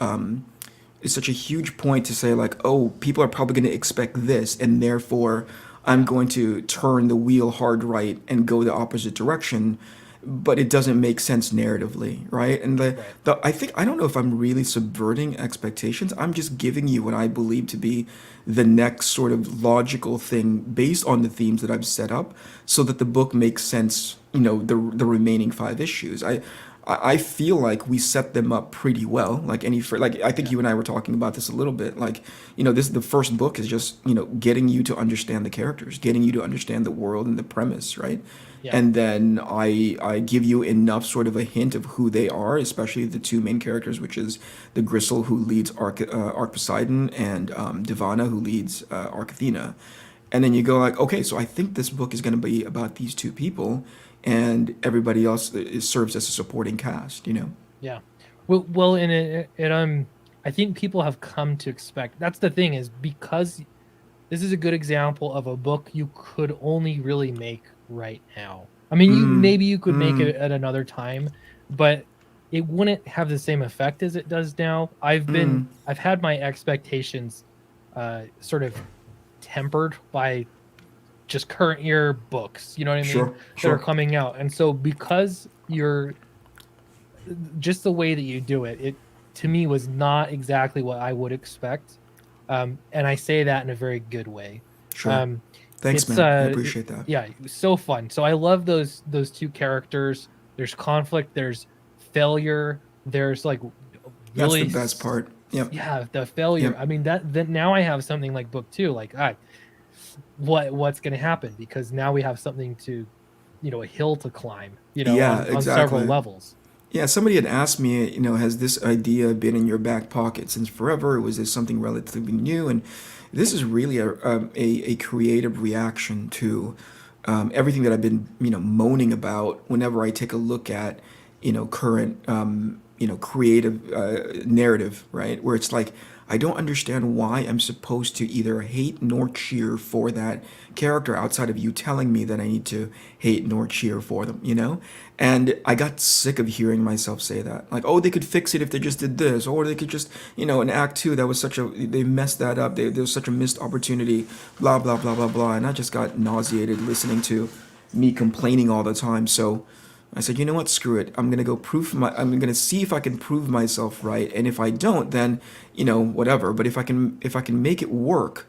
it's such a huge point to say like, oh, people are probably going to expect this, and therefore I'm Yeah, going to turn the wheel hard right and go the opposite direction. But it doesn't make sense narratively, right? And right. I think I don't know if I'm really subverting expectations. I'm just giving you what I believe to be the next sort of logical thing based on the themes that I've set up, so that the book makes sense. The remaining five issues. I feel like we set them up pretty well. Like I think Yeah, you and I were talking about this a little bit. Like, this the first book is just getting you to understand the characters, getting you to understand the world and the premise, right? yeah, And then I give you enough sort of a hint of who they are, especially the two main characters, which is the Gristle who leads Arc Poseidon, and Divana who leads Arc Athena. And then you go like, okay, so I think this book is going to be about these two people, and everybody else serves as a supporting cast. yeah. Well, and I think people have come to expect. That's the thing, is because this is a good example of a book you could only really make right now. I mean, you could make it at another time, but it wouldn't have the same effect as it does now. I've had my expectations sort of tempered by just current year books, you know what I mean, Sure, that are sure, coming out. And so because you're just the way that you do it, it to me was not exactly what I would expect. And I say that in a very good way. sure. Um, Thanks, it's man. I appreciate that. yeah, it was so fun. So I love those two characters. There's conflict, there's failure, there's like That's the really best part. Yep, yeah, the failure. yep. I mean, that now I have something like book two, like, what's going to happen, because now we have something to, a hill to climb, Yeah, on several exactly. levels. Yeah, somebody had asked me, has this idea been in your back pocket since forever? Or was this something relatively new? And this is really a creative reaction to everything that I've been, moaning about whenever I take a look at, current, creative narrative, right? Where it's like, I don't understand why I'm supposed to either hate nor cheer for that character outside of you telling me that I need to hate nor cheer for them. And I got sick of hearing myself say that. Like, oh, they could fix it if they just did this, or they could just, in Act Two, they messed that up. There was such a missed opportunity, blah, blah, blah, blah, blah. And I just got nauseated listening to me complaining all the time. So I said, you know what, screw it. I'm gonna see if I can prove myself right. And if I don't, then, whatever. But if I can make it work,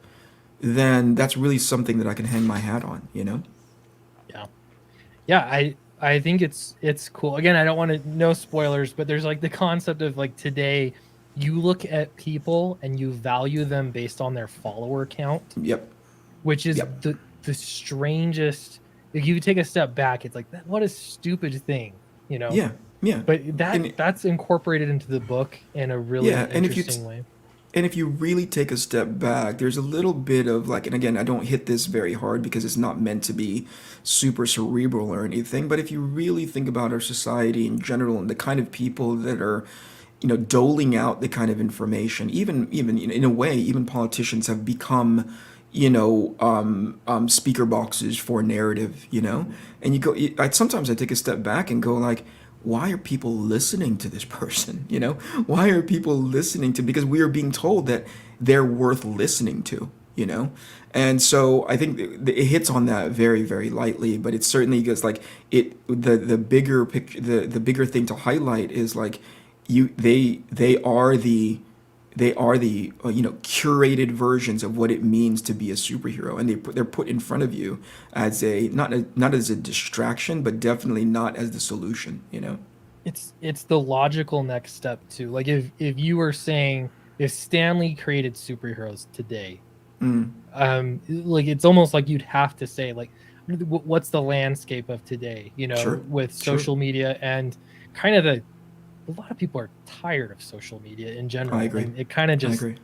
then that's really something that I can hang my hat on. Yeah. Yeah, I think it's cool. Again, I don't want to, no spoilers, but there's like the concept of like today you look at people and you value them based on their follower count, Yep. which is Yep. the strangest. If you take a step back, it's like, that what a stupid thing, you know. Yeah. Yeah. But And that's incorporated into the book in a really yeah, and if you interesting way. And if you really take a step back, there's a little bit of like, and again, I don't hit this very hard because it's not meant to be super cerebral or anything, but if you really think about our society in general and the kind of people that are, doling out the kind of information, even in a way, even politicians have become, speaker boxes for narrative, and you go, sometimes I take a step back and go like, why are people listening to this person? Why are people listening to, because we are being told that they're worth listening to, and so I think it hits on that very, very lightly, but it certainly goes like the bigger picture, the bigger thing to highlight is like they are the curated versions of what it means to be a superhero, and they're put in front of you as a not as a distraction, but definitely not as the solution. It's the logical next step too. Like if you were saying if Stanley created superheroes today, like it's almost like you'd have to say like what's the landscape of today, Sure, with sure. social media and kind of the a lot of people are tired of social media in I general, agree. and it kind of I just agree.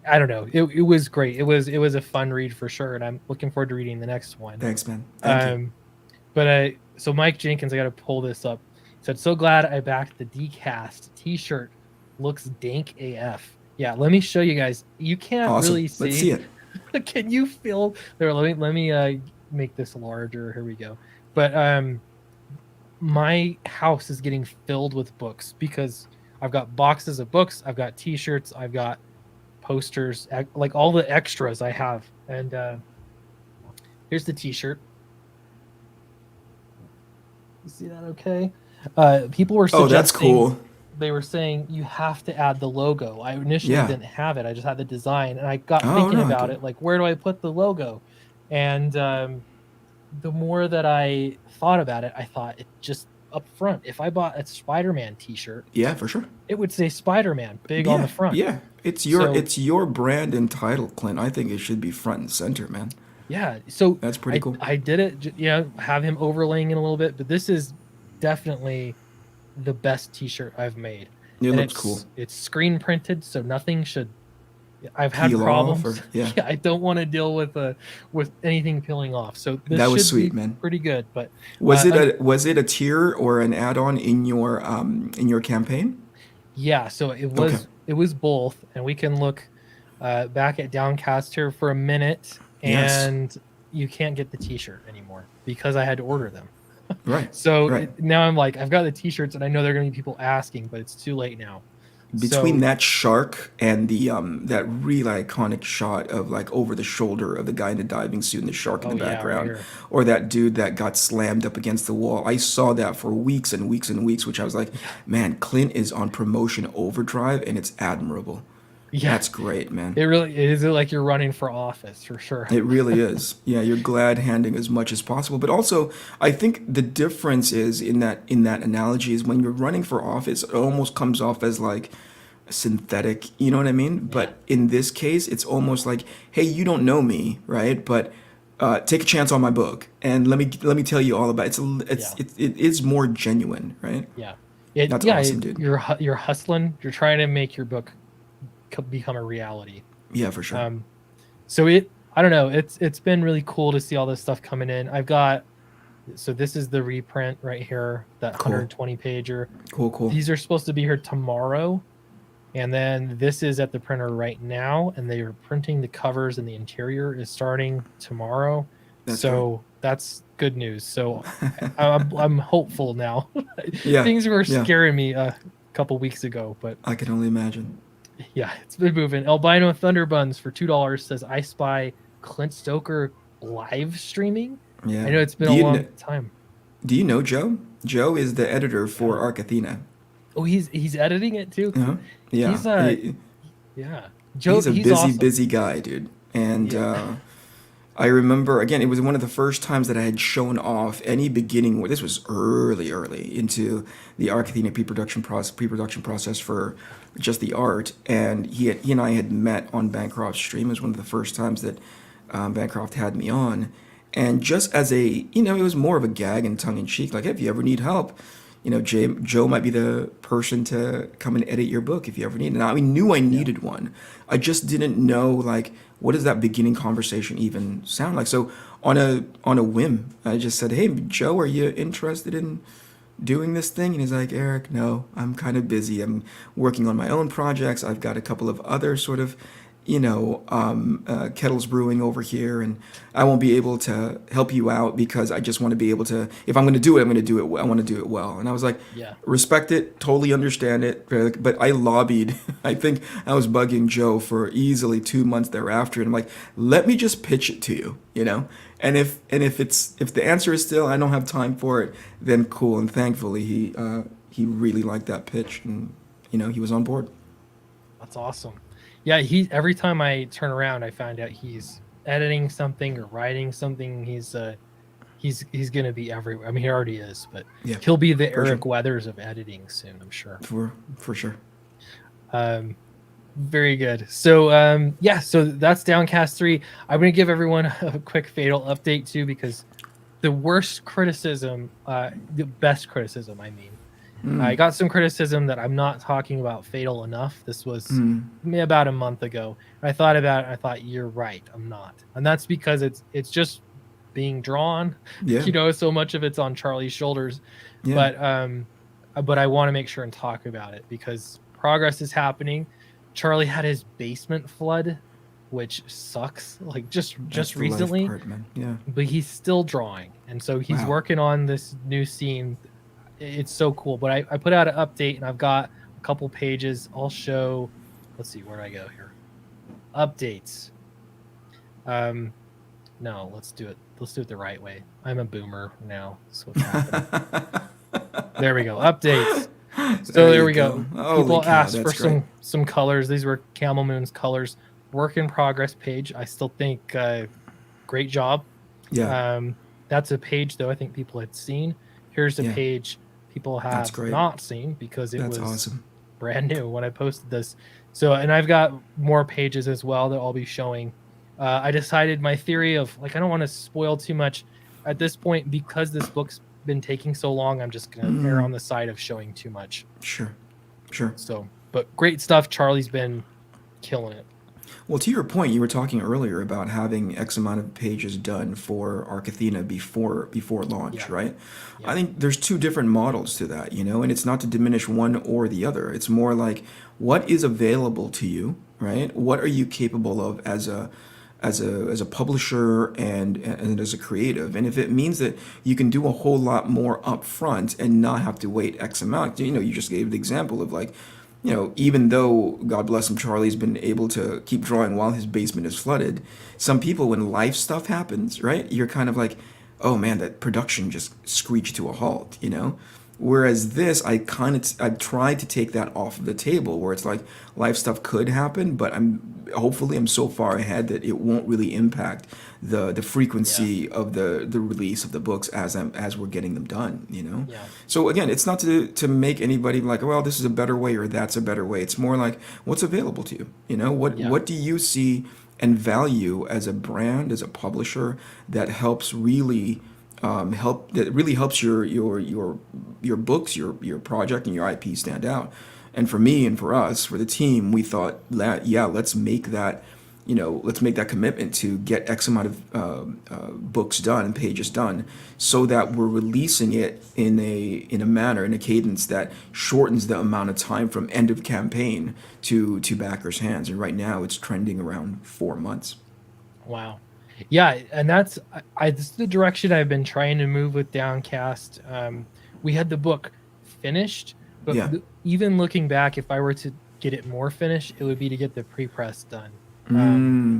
I don't know. It was great. It was a fun read for sure, and I'm looking forward to reading the next one. Thanks, man. Thank you. Um, but so Mike Jenkins, I got to pull this up. Said, so glad I backed the decast T-shirt. Looks dank AF. Yeah, let me show you guys. You can't Awesome. really Let's see see. it. Can you feel there? Let me make this larger. Here we go. But my house is getting filled with books because I've got boxes of books, I've got T-shirts, I've got posters, like all the extras I have. And here's the T-shirt. You see that okay? People were Oh, that's suggesting, cool. they were saying you have to add the logo. I initially Yeah. didn't have it. I just had the design, and I got Oh thinking no, I about get it, it. like where do I put the logo? And the more that I thought about it, I thought it just up front. If I bought a Spider-Man T-shirt, Yeah, for sure. it would say Spider-Man big on the Yeah, front. yeah. It's your So it's your brand and title, Clint. I think it should be front and center, man. yeah, so That's pretty I cool. I did it, have him overlaying in a little bit, but this is definitely the best T-shirt I've made, It and looks cool. it's screen printed, so nothing should. I've had Peel off problems. or yeah. Yeah, I don't want to deal with anything peeling off, so this That was should sweet, be man. pretty good. But Was it uh, a tier or an add-on in your campaign? yeah, so Okay. it was both, and we can look back at Downcast here for a minute, Yes. and you can't get the T-shirt anymore because I had to order them. Right. So Right. now I'm like, I've got the T-shirts, and I know there are going to be people asking, but it's too late now. Between So that shark and the that really iconic shot of like over the shoulder of the guy in the diving suit and the shark in the oh yeah, right background, here. or that dude that got slammed up against the wall, I saw that for weeks and weeks and weeks, which I was like, Yeah, man, Clint is on promotion overdrive and it's admirable. yeah. That's great, man. It is like you're running for office for sure. It really is. Yeah, you're glad handing as much as possible. But also, I think the difference is in that analogy is when you're running for office, it almost comes off as like synthetic, you know what I mean? Yeah, But in this case, it's almost like, hey, you don't know me, right? But take a chance on my book and let me tell you all about it. yeah, It is more genuine, right? yeah. That's awesome, dude. You're hustling. You're trying to make your book become a reality. Yeah, for sure. Um, so I don't know. It's been really cool to see all this stuff coming in. I've got so this is the reprint right here, that Cool, 120 pager. cool, cool. These are supposed to be here tomorrow. And then this is at the printer right now, and they are printing the covers, and the interior is starting tomorrow. That's great. So that's good news. So I'm hopeful now. Yeah, Things were yeah. scaring me a couple weeks ago, but I can only imagine. yeah, it's been moving. Albino Thunderbuns for $2 says I spy Clint Stoker live streaming. I Yeah. know it's been Do a you long kn- time. do you know Joe? Joe is the editor Yeah. for Arc Athena. Oh, he's editing it too. Uh-huh. Yeah. He's yeah. Joe, He's a he's busy, awesome. busy guy, dude. And Yeah. I remember, again, it was one of the first times that I had shown off any beginning. This was early, early into the Arc Athena pre-production process for just the art. And he and I had met on Bancroft's stream. It was one of the first times that Bancroft had me on. And just as a, it was more of a gag and tongue in cheek, like, hey, if you ever need help, Joe might be the person to come and edit your book if you ever need it. And I knew I Yeah. needed one. I just didn't know like what does that beginning conversation even sound like. So on a whim, I just said, "Hey, Joe, are you interested in doing this thing?" And he's like, "Eric, no, I'm kind of busy. I'm working on my own projects. I've got a couple of other sort of, kettles brewing over here, and I won't be able to help you out because I just want to be able to. If I'm going to do it, I'm going to do it. I want to do it well." And I was like, Yeah. "Respect it, totally understand it." But I lobbied. I think I was bugging Joe for easily 2 months thereafter, and I'm like, "Let me just pitch it to you, you know." And if the answer is still I don't have time for it, then cool. And thankfully he really liked that pitch, and he was on board. That's awesome. Yeah, he every time I turn around, I find out he's editing something or writing something. He's gonna be everywhere. I mean, he already is, but Yeah, he'll be the for sure, Eric Weathers of editing soon, I'm sure. for sure. Um, very good. So yeah, so that's Downcast 3. I'm gonna give everyone a quick Fatal update too, because the worst criticism, the best criticism, I mean, I got some criticism that I'm not talking about Fatal enough. This was about a month ago. I thought about it. I thought you're right. I'm not, and that's because it's just being drawn. Yeah, So much of it's on Charlie's shoulders. yeah, But I want to make sure and talk about it because progress is happening. Charlie had his basement flood, which sucks. Like that's just the life recently, part, man. Yeah. but he's still drawing, and so he's Wow. working on this new scene. It's so cool. But I put out an update, and I've got a couple pages. I'll show. Let's see, where do I go here? Updates. Um, no, let's do it. Let's do it the right way. I'm a boomer now. That's what's happening. There we go. Updates. So There there you we go. go. Holy People cow, asked for that's great. some colors. These were Camel Moon's colors. Work in progress page. I still think great job. Yeah, Um, that's a page though I think people had seen. Here's a yeah, page people that's have great. not seen because it That's was awesome. brand new when I posted this. So, and I've got more pages as well that I'll be showing. I decided my theory of like I don't want to spoil too much at this point because this book's been taking so long. I'm just gonna err on the side of showing too much. Sure, sure. So, but great stuff. Charlie's been killing it. Well, to your point, you were talking earlier about having X amount of pages done for Arc Athena before launch, Yeah, right? I yeah, think there's two different models to that, and it's not to diminish one or the other. It's more like what is available to you, right? What are you capable of as a publisher and as a creative? And if it means that you can do a whole lot more upfront and not have to wait X amount, you just gave the example of like even though, God bless him, Charlie's been able to keep drawing while his basement is flooded, some people, when life stuff happens, right, you're kind of like, oh man, that production just screeched to a halt. Whereas this, I tried to take that off of the table, where it's like life stuff could happen, but hopefully I'm so far ahead that it won't really impact the yeah, frequency of the release of the books as we're getting them done. yeah, So again, it's not to make anybody like, well, this is a better way or that's a better way. It's more like what's available to you. yeah, What do you see and value as a brand, as a publisher that helps really helps your books, your project, and your IP stand out. And for me and for us, for the team, we thought that yeah, let's make that commitment to get X amount of books done and pages done, so that we're releasing it in a manner, in a cadence that shortens the amount of time from end of campaign to backers' hands. And right now, it's trending around 4 months. wow. Yeah, and this is the direction I've been trying to move with Downcast. We had the book finished, but Yeah. even looking back, if I were to get it more finished, it would be to get the pre-press done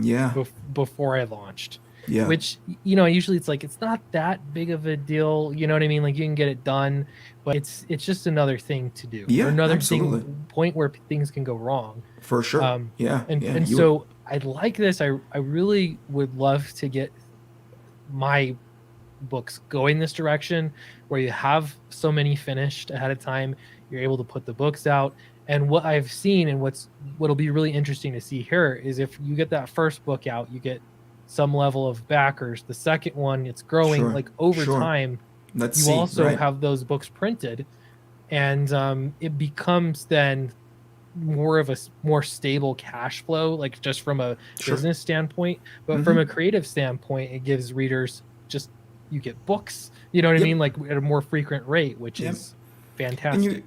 Yeah. before I launched. Yeah. Which usually it's like it's not that big of a deal. You know what I mean? Like you can get it done, but it's just another thing to do or Yeah. another Absolutely. thing point where things can go wrong. For sure. Um, Yeah. and Yeah. and so I like this. I really would love to get my books going this direction where you have so many finished ahead of time. You're able to put the books out. And what I've seen and what'll be really interesting to see here is if you get that first book out, you get some level of backers. The second one, it's growing Sure. like over Sure. time. Let's You see. also Right. have those books printed. and it becomes then more of a more stable cash flow, like just from a Sure. business standpoint. But from Mm-hmm. a creative standpoint, it gives readers just, you get books, you know what I Yep. mean, like at a more frequent rate, which Yep. is And you, fantastic.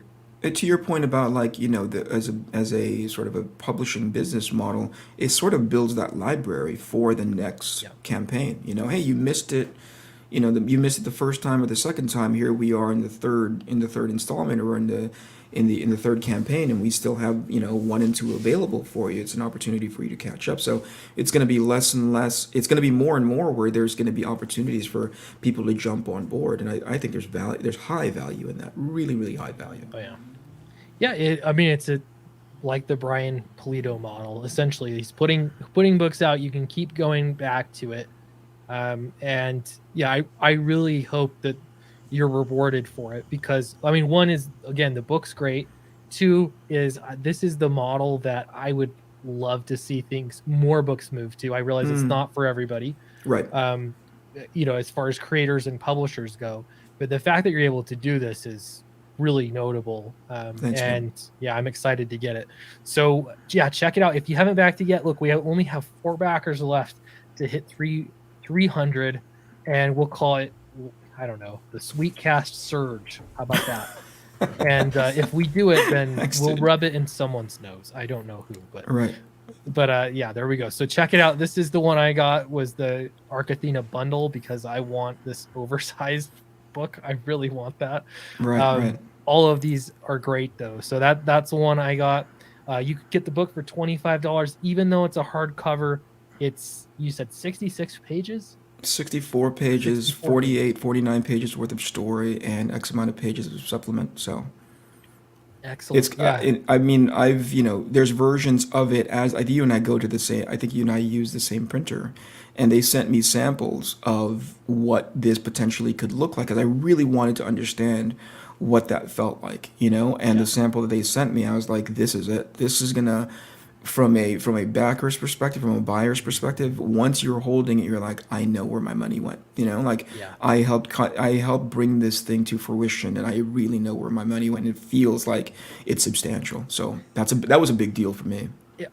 to your point about like as a sort of a publishing business model, it sort of builds that library for the next Yeah. campaign. Hey, you missed it. You missed it the first time or the second time. Here we are in the third installment, or in the third campaign, and we still have one and two available for you. It's an opportunity for you to catch up. So it's going to be less and less. It's going to be more and more where there's going to be opportunities for people to jump on board, and I think there's value. There's high value in that. Really, really high value. Oh yeah. Yeah, I mean, it's a like the Brian Polito model. Essentially, he's putting books out. You can keep going back to it, and yeah, I really hope that you're rewarded for it, because I mean, one is, again, the book's great. Two is, this is the model that I would love to see things, more books move to. I realize it's not for everybody, Right. um, as far as creators and publishers go. But the fact that you're able to do this is really notable. Thanks, man. And yeah, I'm excited to get it. So yeah, check it out. If you haven't backed it yet, look, only have 4 backers left to hit 300, and we'll call it, I don't know, the Sweetcast Surge. How about that? And if we do it, then Thanks, we'll dude. rub it in someone's nose. I don't know who, but Right. yeah, there we go. So check it out. This is the one I got, was the Athena bundle, because I want this oversized book. I really want that. Right. Right. um all of these are great though, so that's the one I got. You could get the book for $25, even though it's a hardcover. It's, you said 66 pages. 64 pages, 64 pages. 48, 49 pages worth of story, and X amount of pages of supplement. So Excellent. Yeah. I mean, there's versions of it as I think you and I go to the same. I think you and I use the same printer, and they sent me samples of what this potentially could look like, because I really wanted to understand what that felt like. And the Yeah. sample that they sent me, I was like, this is it. This is gonna, from a backer's perspective, from a buyer's perspective, once you're holding it, you're like, I know where my money went. Like Yeah. I helped bring this thing to fruition, and I really know where my money went. It feels like it's substantial. So that was a big deal for me.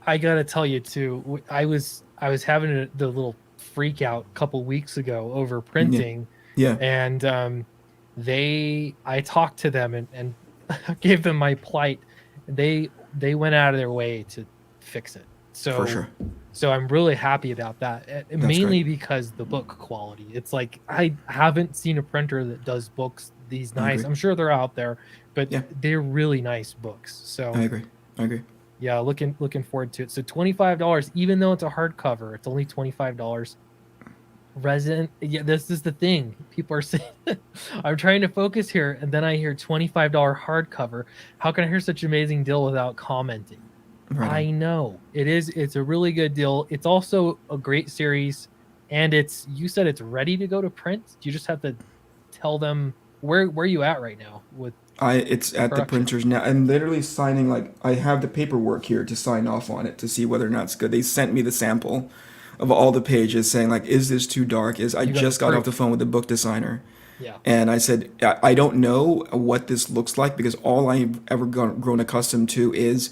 I gotta tell you too. I was having the little freak out a couple weeks ago over Yeah, printing, yeah, and I talked to them, and gave them my plight. They went out of their way to fix it. for So sure. I'm really happy about that. That's great. Mainly because the book quality. It's like, I haven't seen a printer that does books these I nice. agree. I'm sure they're out there, but Yeah, they're really nice books. I So agree. I agree. yeah, looking forward to it. So $25, even though it's a hardcover, it's only $25. Resident, yeah, this is the thing. People are saying, I'm trying to focus here, and then I hear $25 hardcover. How can I hear such an amazing deal without commenting? Right on. I know it is. It's a really good deal. It's also a great series, and you said it's ready to go to print. You just have to tell them where you at right now with It's at the production. printers now. I'm literally signing, like, I have the paperwork here to sign off on it to see whether or not it's good. They sent me the sample of all the pages saying, like, is this too dark? I You got the just got off the proof. phone with the book designer, Yeah. and I said, I don't know what this looks like, because all I've ever grown accustomed to is,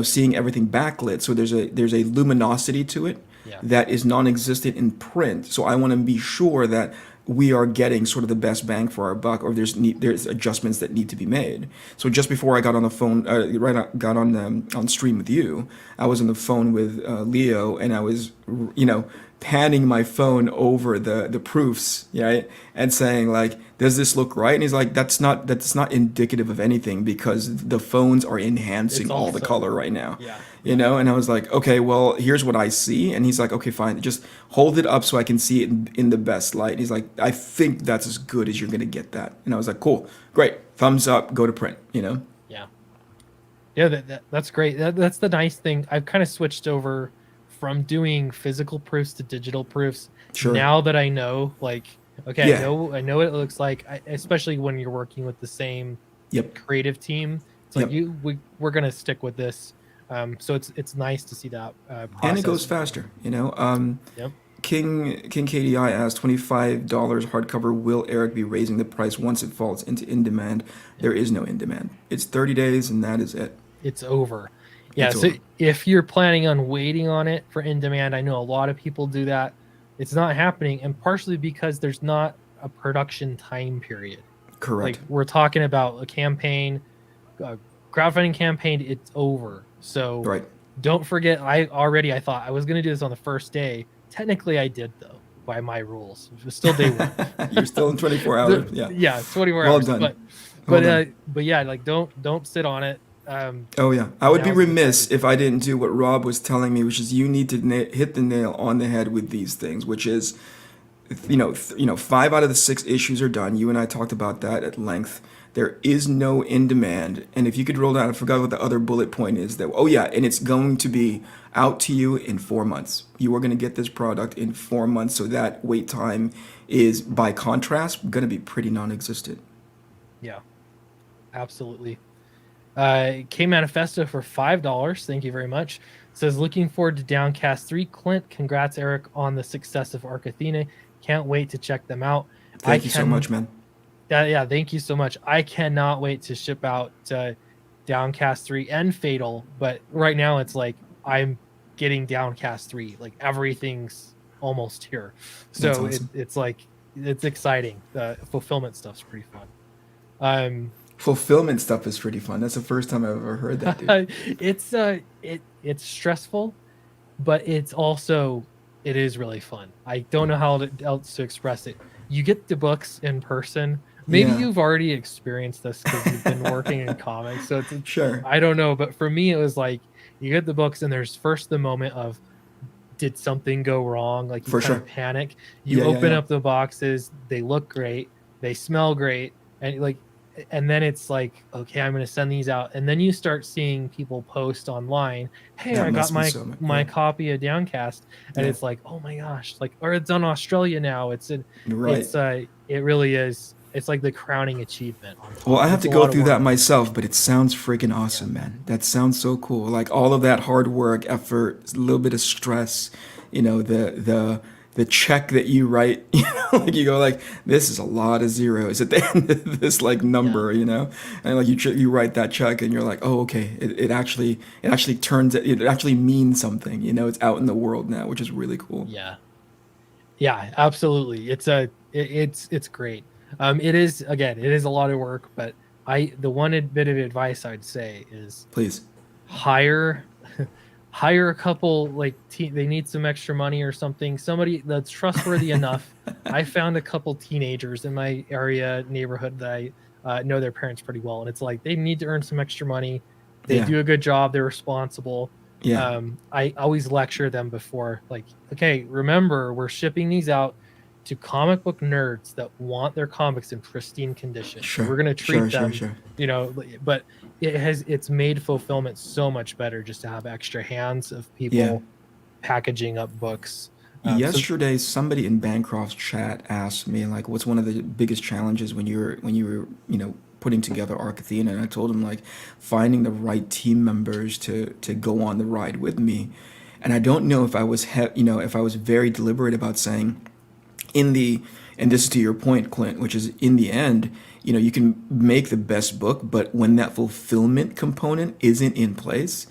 seeing everything backlit. So there's a luminosity to it Yeah. that is non-existent in print. So I want to be sure that we are getting sort of the best bang for our buck, or there's adjustments that need to be made. So just before I got on the phone, got on stream with you, I was on the phone with Leo, and I was, panning my phone over the proofs, right, and saying, like, does this look right? And he's like, that's not indicative of anything, because the phones are It's enhancing all the also, color right now. yeah. you Yeah. know and I was like, okay, well, here's what I see. And he's like, okay, fine, just hold it up so I can see it in the best light. He's like, I think that's as good as you're gonna get that. And I was like, cool, great, thumbs up, go to print. Yeah. Yeah, that's great. That's the nice thing. I've kind of switched over from doing physical proofs to digital proofs. Sure. Now that I know, like, okay, Yeah. I know what it looks like. Especially when you're working with the same Yep. creative team. It's like, Yep. we're gonna stick with this. So it's nice to see that And it goes process. faster. Yep. King KDI asked $25 hardcover. Will Eric be raising the price once it falls into in demand? There is no in demand. It's 30 days and that is it. It's over. Yeah, It's so over. if you're planning on waiting on it for in demand, I know a lot of people do that. It's not happening, and partially because there's not a production time period. Correct. Like we're talking about a campaign, a crowdfunding campaign, it's over. So Right. don't forget, I thought I was going to do this on the first day. Technically I did though by my rules. It was still day 1. You're still in 24 hours. Yeah. Yeah, 24 Well hours. done. But Well done. but yeah, like don't sit on it. Oh yeah, I would be Now's the time to remiss do if it. I didn't do what Rob was telling me, which is you need to hit the nail on the head with these things, which is, 5 out of the 6 issues are done. You and I talked about that at length. There is no in demand, and if you could roll down, I forgot what the other bullet point is. That oh yeah, and it's going to be out to you in 4 months. You are going to get this product in 4 months, so that wait time is, by contrast, going to be pretty non-existent. Yeah, absolutely. K Manifesto for $5. Thank you very much. Says looking forward to Downcast 3. Clint, congrats Eric on the success of Arc Athena. Can't wait to check them out. I Thank you so can much, man. Yeah, thank you so much. I cannot wait to ship out Downcast 3 and Fatal, but right now it's like I'm getting Downcast 3. Like everything's almost here. That's So awesome. it's like it's exciting. The fulfillment stuff's pretty fun. Um Fulfillment stuff is pretty fun. That's the first time I've ever heard that, dude. it's stressful, but it is really fun. I don't know how else to express it. You get the books in person. Maybe Yeah, you've already experienced this because you've been working in comics. So sure. I don't know, but for me it was like you get the books and there's first the moment of did something go wrong? Like you For kind sure. of panic. You Yeah, yeah, open yeah. up the boxes, they look great, they smell great, and then it's like, okay, I'm going to send these out, and then you start seeing people post online, hey, That I got must be so much. my Yeah, copy of Downcast, and yeah. it's like, oh my gosh, like, or it's on Australia now. Right. It really is. It's like the crowning achievement on Well, I top. have It's to a go lot of through that work. myself, but it sounds freaking Yeah. awesome, man. That sounds so cool. Like all of that hard work, effort, a little bit of stress, the check that you write, like you go like, this is a lot of zeros at the end of this like Yeah. number, and like you write that check and you're like, oh okay, it actually turns it actually means something, it's out in the world now, which is really cool. Yeah. Yeah, absolutely. It's great. It is, again, it is a lot of work, but the one bit of advice I'd say is Please. hire hire a couple, like they need some extra money or something. Somebody that's trustworthy enough. I found a couple teenagers in my area neighborhood that I know their parents pretty well, and it's like they need to earn some extra money. They Yeah. do a good job. They're responsible. Yeah. I always lecture them before, like, okay, remember we're shipping these out to comic book nerds that want their comics in pristine condition. So Sure. we're going to Sure. treat Sure. them, Sure. but it's made fulfillment so much better just to have extra hands of Yeah. people packaging up books. So Yesterday, somebody in Bancroft's chat asked me like, "What's one of the biggest challenges when you were putting together Arc Athena?" And I told him like, finding the right team members to go on the ride with me. And I don't know if I was if I was very deliberate about saying in the and this is to your point, Clint, which is in the end, you can make the best book, but when that fulfillment component isn't in place,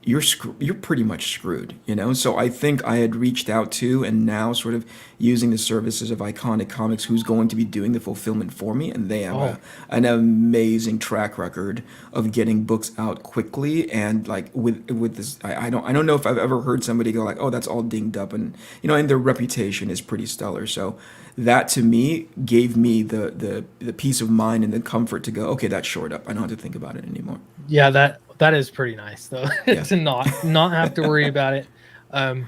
you're pretty much screwed. So I think I had reached out to and now sort of using the services of Iconic Comics, who's going to be doing the fulfillment for me, and they have oh, an amazing track record of getting books out quickly. And like with this, I don't know if I've ever heard somebody go like, oh, that's all dinged up, and their reputation is pretty stellar. So that to me gave me the peace of mind and the comfort to go, okay, that's shored up. I don't have to think about it anymore. yeah, that is pretty nice though, Yeah. to not have to worry about it. Um,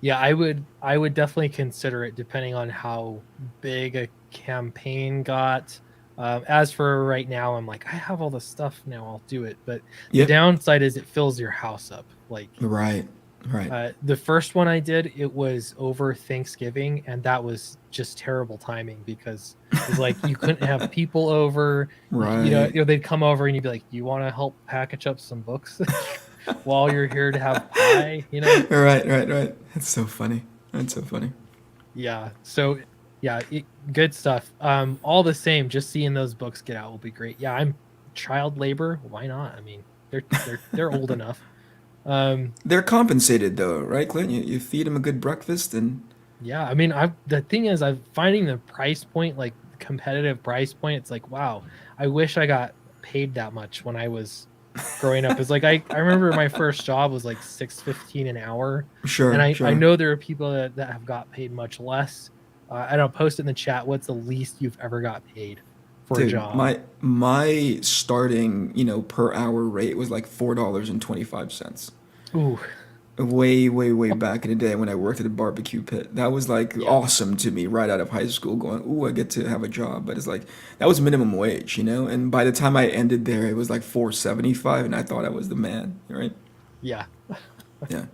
yeah, I would definitely consider it depending on how big a campaign got. As for right now, I'm like, I have all the stuff now, I'll do it. But the Yeah. downside is it fills your house up. Like Right. Right. the first one I did, it was over Thanksgiving, and that was just terrible timing because it was like you couldn't have people over. Right. They'd come over and you'd be like, "You want to help package up some books while you're here to have pie?" Right. Right. Right. That's so funny. That's so funny. Yeah. So yeah, good stuff. All the same, just seeing those books get out will be great. Yeah, I'm child labor. Why not? I mean, they're old enough. Um, They're compensated though, right, Clint? You feed them a good breakfast and yeah, I mean, I the thing is, I'm finding the price point, like competitive price point. It's like, wow, I wish I got paid that much when I was growing up. It's like I remember my first job was like 6.15 an hour, and sure, I sure. know there are people that have got paid much less. I don't post it in the chat. What's the least you've ever got paid for a Dude, job? my starting, per hour rate was like $4.25. Ooh, Way, way, way back in the day when I worked at a barbecue pit. That was like yeah, awesome to me right out of high school, going, ooh, I get to have a job. But it's like that was minimum wage, you know? And by the time I ended there, it was like 4.75 and I thought I was the man, right? yeah. Yeah.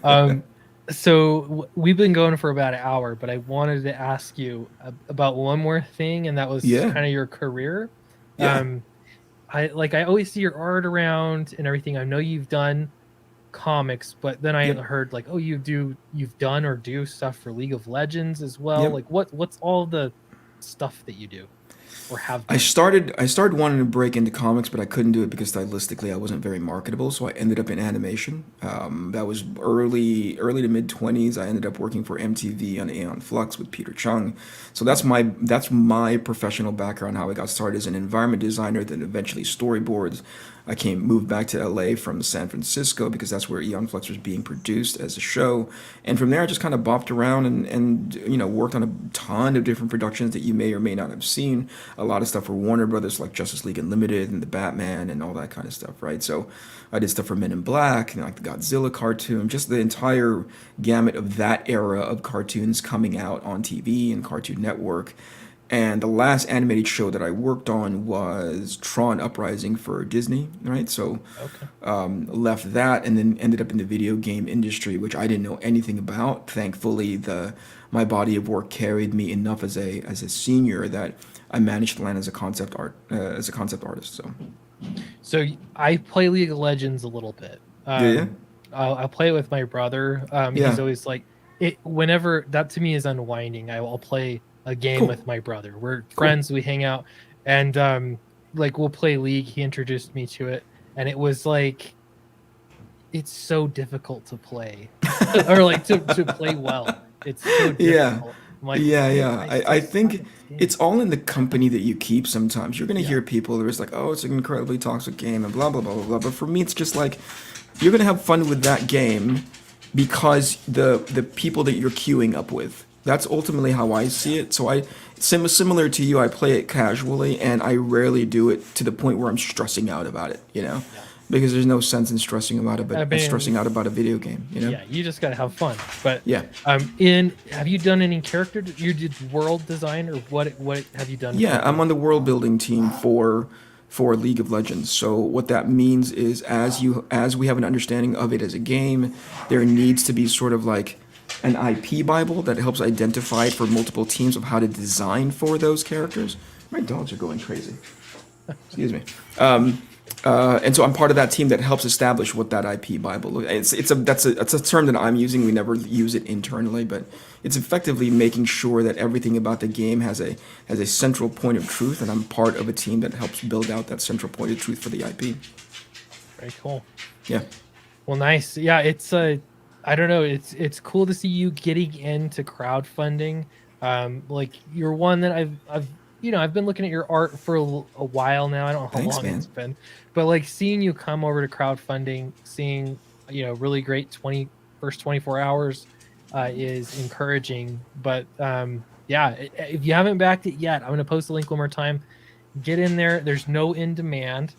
Um, so we've been going for about an hour, but I wanted to ask you about one more thing, and that was Yeah. kind of your career. Yeah. Um, I always see your art around and everything. I know you've done comics, but then I Yep. heard like, oh, you've done or do stuff for League of Legends as well. Yep. Like what's all the stuff that you do or have I done? started I started wanting to break into comics, but I couldn't do it because stylistically I wasn't very marketable. So I ended up in animation. That was early to mid 20s. I ended up working for MTV on Aeon Flux with Peter Chung. So that's my professional background. How I got started as an environment designer, then eventually storyboards. I moved back to LA from San Francisco because that's where Eon Flux was being produced as a show. And from there, I just kind of bopped around and worked on a ton of different productions that you may or may not have seen. A lot of stuff for Warner Brothers, like Justice League Unlimited and the Batman and all that kind of stuff, right? So I did stuff for Men in Black, like the Godzilla cartoon, just the entire gamut of that era of cartoons coming out on TV and Cartoon Network. And the last animated show that I worked on was Tron Uprising for Disney, right? So Okay. left that and then ended up in the video game industry, which I didn't know anything about. Thankfully, the my body of work carried me enough as a senior that I managed to land as a concept artist. So So I play League of Legends a little bit. yeah, yeah, I'll play it with my brother. He's yeah, always like it. Whenever that to me is unwinding, I'll play a game cool, with my brother. We're cool. friends. We hang out, and like we'll play League. He introduced me to it, and it was like it's so difficult to play, or like to play well. It's so Yeah, difficult. I'm like, yeah, why am yeah. I I so stuck think at this game? it's all in the company that you keep sometimes. You're going to Yeah, hear people that are just like, oh, it's an incredibly toxic game and blah, blah, blah, blah, blah. But for me, it's just like, you're going to have fun with that game because the people that you're queuing up with. That's ultimately how I see it. So similar to you, I play it casually and I rarely do it to the point where I'm stressing out about it, yeah. because there's no sense in stressing about it, I but stressing mean, out about a video game. yeah, you just gotta have fun. But Yeah. in have you done any character? You did world design, or what have you done Yeah, I'm for? on the world building team for League of Legends. So what that means is as we have an understanding of it as a game, there needs to be sort of like an IP Bible that helps identify for multiple teams of how to design for those characters. My dogs are going crazy. Excuse me. And so I'm part of that team that helps establish what that IP Bible looks. It's a term that I'm using. We never use it internally, but it's effectively making sure that everything about the game has a central point of truth, and I'm part of a team that helps build out that central point of truth for the IP. Very cool. Yeah, Well, nice. Yeah, it's I don't know. It's cool to see you getting into crowdfunding. Like you're one that I've been looking at your art for a while now. I don't know how thanks, long man. it's been, but like seeing you come over to crowdfunding, seeing really great 24 hours is encouraging. But yeah, if you haven't backed it yet, I'm gonna post the link one more time. Get in there. There's no in demand.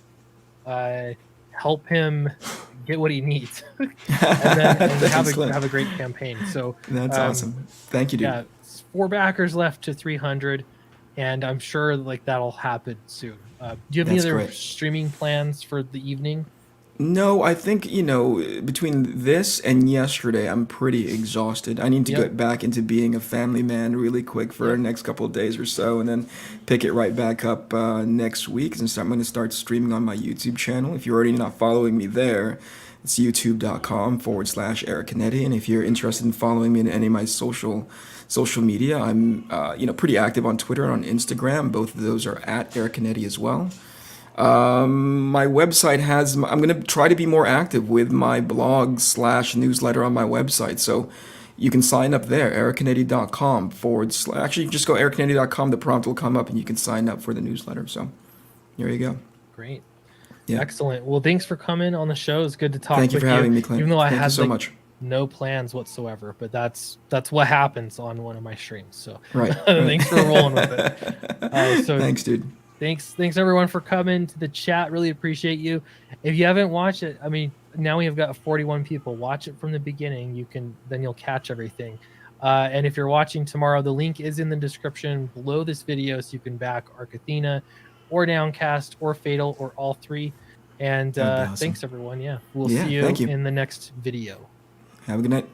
uh, Help him get what he needs, and Thanks, Clint. have a great campaign. So, That's um, awesome. Thank you, dude. yeah, it's 4 backers left to 300, and I'm sure like that'll happen soon. Do you have any That's other great. streaming plans for the evening? No, I think, between this and yesterday, I'm pretty exhausted. I need to Yep. get back into being a family man really quick for the Yep. next couple of days or so, and then pick it right back up next week. Since I'm going to start streaming on my YouTube channel. If you're already not following me there, it's youtube.com/Eric Canetti. And if you're interested in following me in any of my social media, I'm pretty active on Twitter and on Instagram. Both of those are at Eric Canetti as well. My website has. I'm going to try to be more active with my blog/newsletter on my website. So you can sign up there, ericcanetti.com/. Actually, just go ericcanetti.com. The prompt will come up and you can sign up for the newsletter. So there you go. Great. Yeah. Excellent. Well, thanks for coming on the show. It's good to talk Thank you for with you, having me, Clint. even though I Thank you had so like much. no plans whatsoever, but that's what happens on one of my streams. So Right. Right. thanks for rolling with it. So Thanks, dude. thanks everyone for coming to the chat. Really appreciate you. If you haven't watched it, I mean, now we have got 41 people. Watch it from the beginning. Then you'll catch everything. And if you're watching tomorrow, the link is in the description below this video, so you can back Arc Athena, or Downcast, or Fatal, or all three. And That would be awesome. thanks everyone. Yeah, we'll see Yeah. Thank you you. in the next video. Have a good night.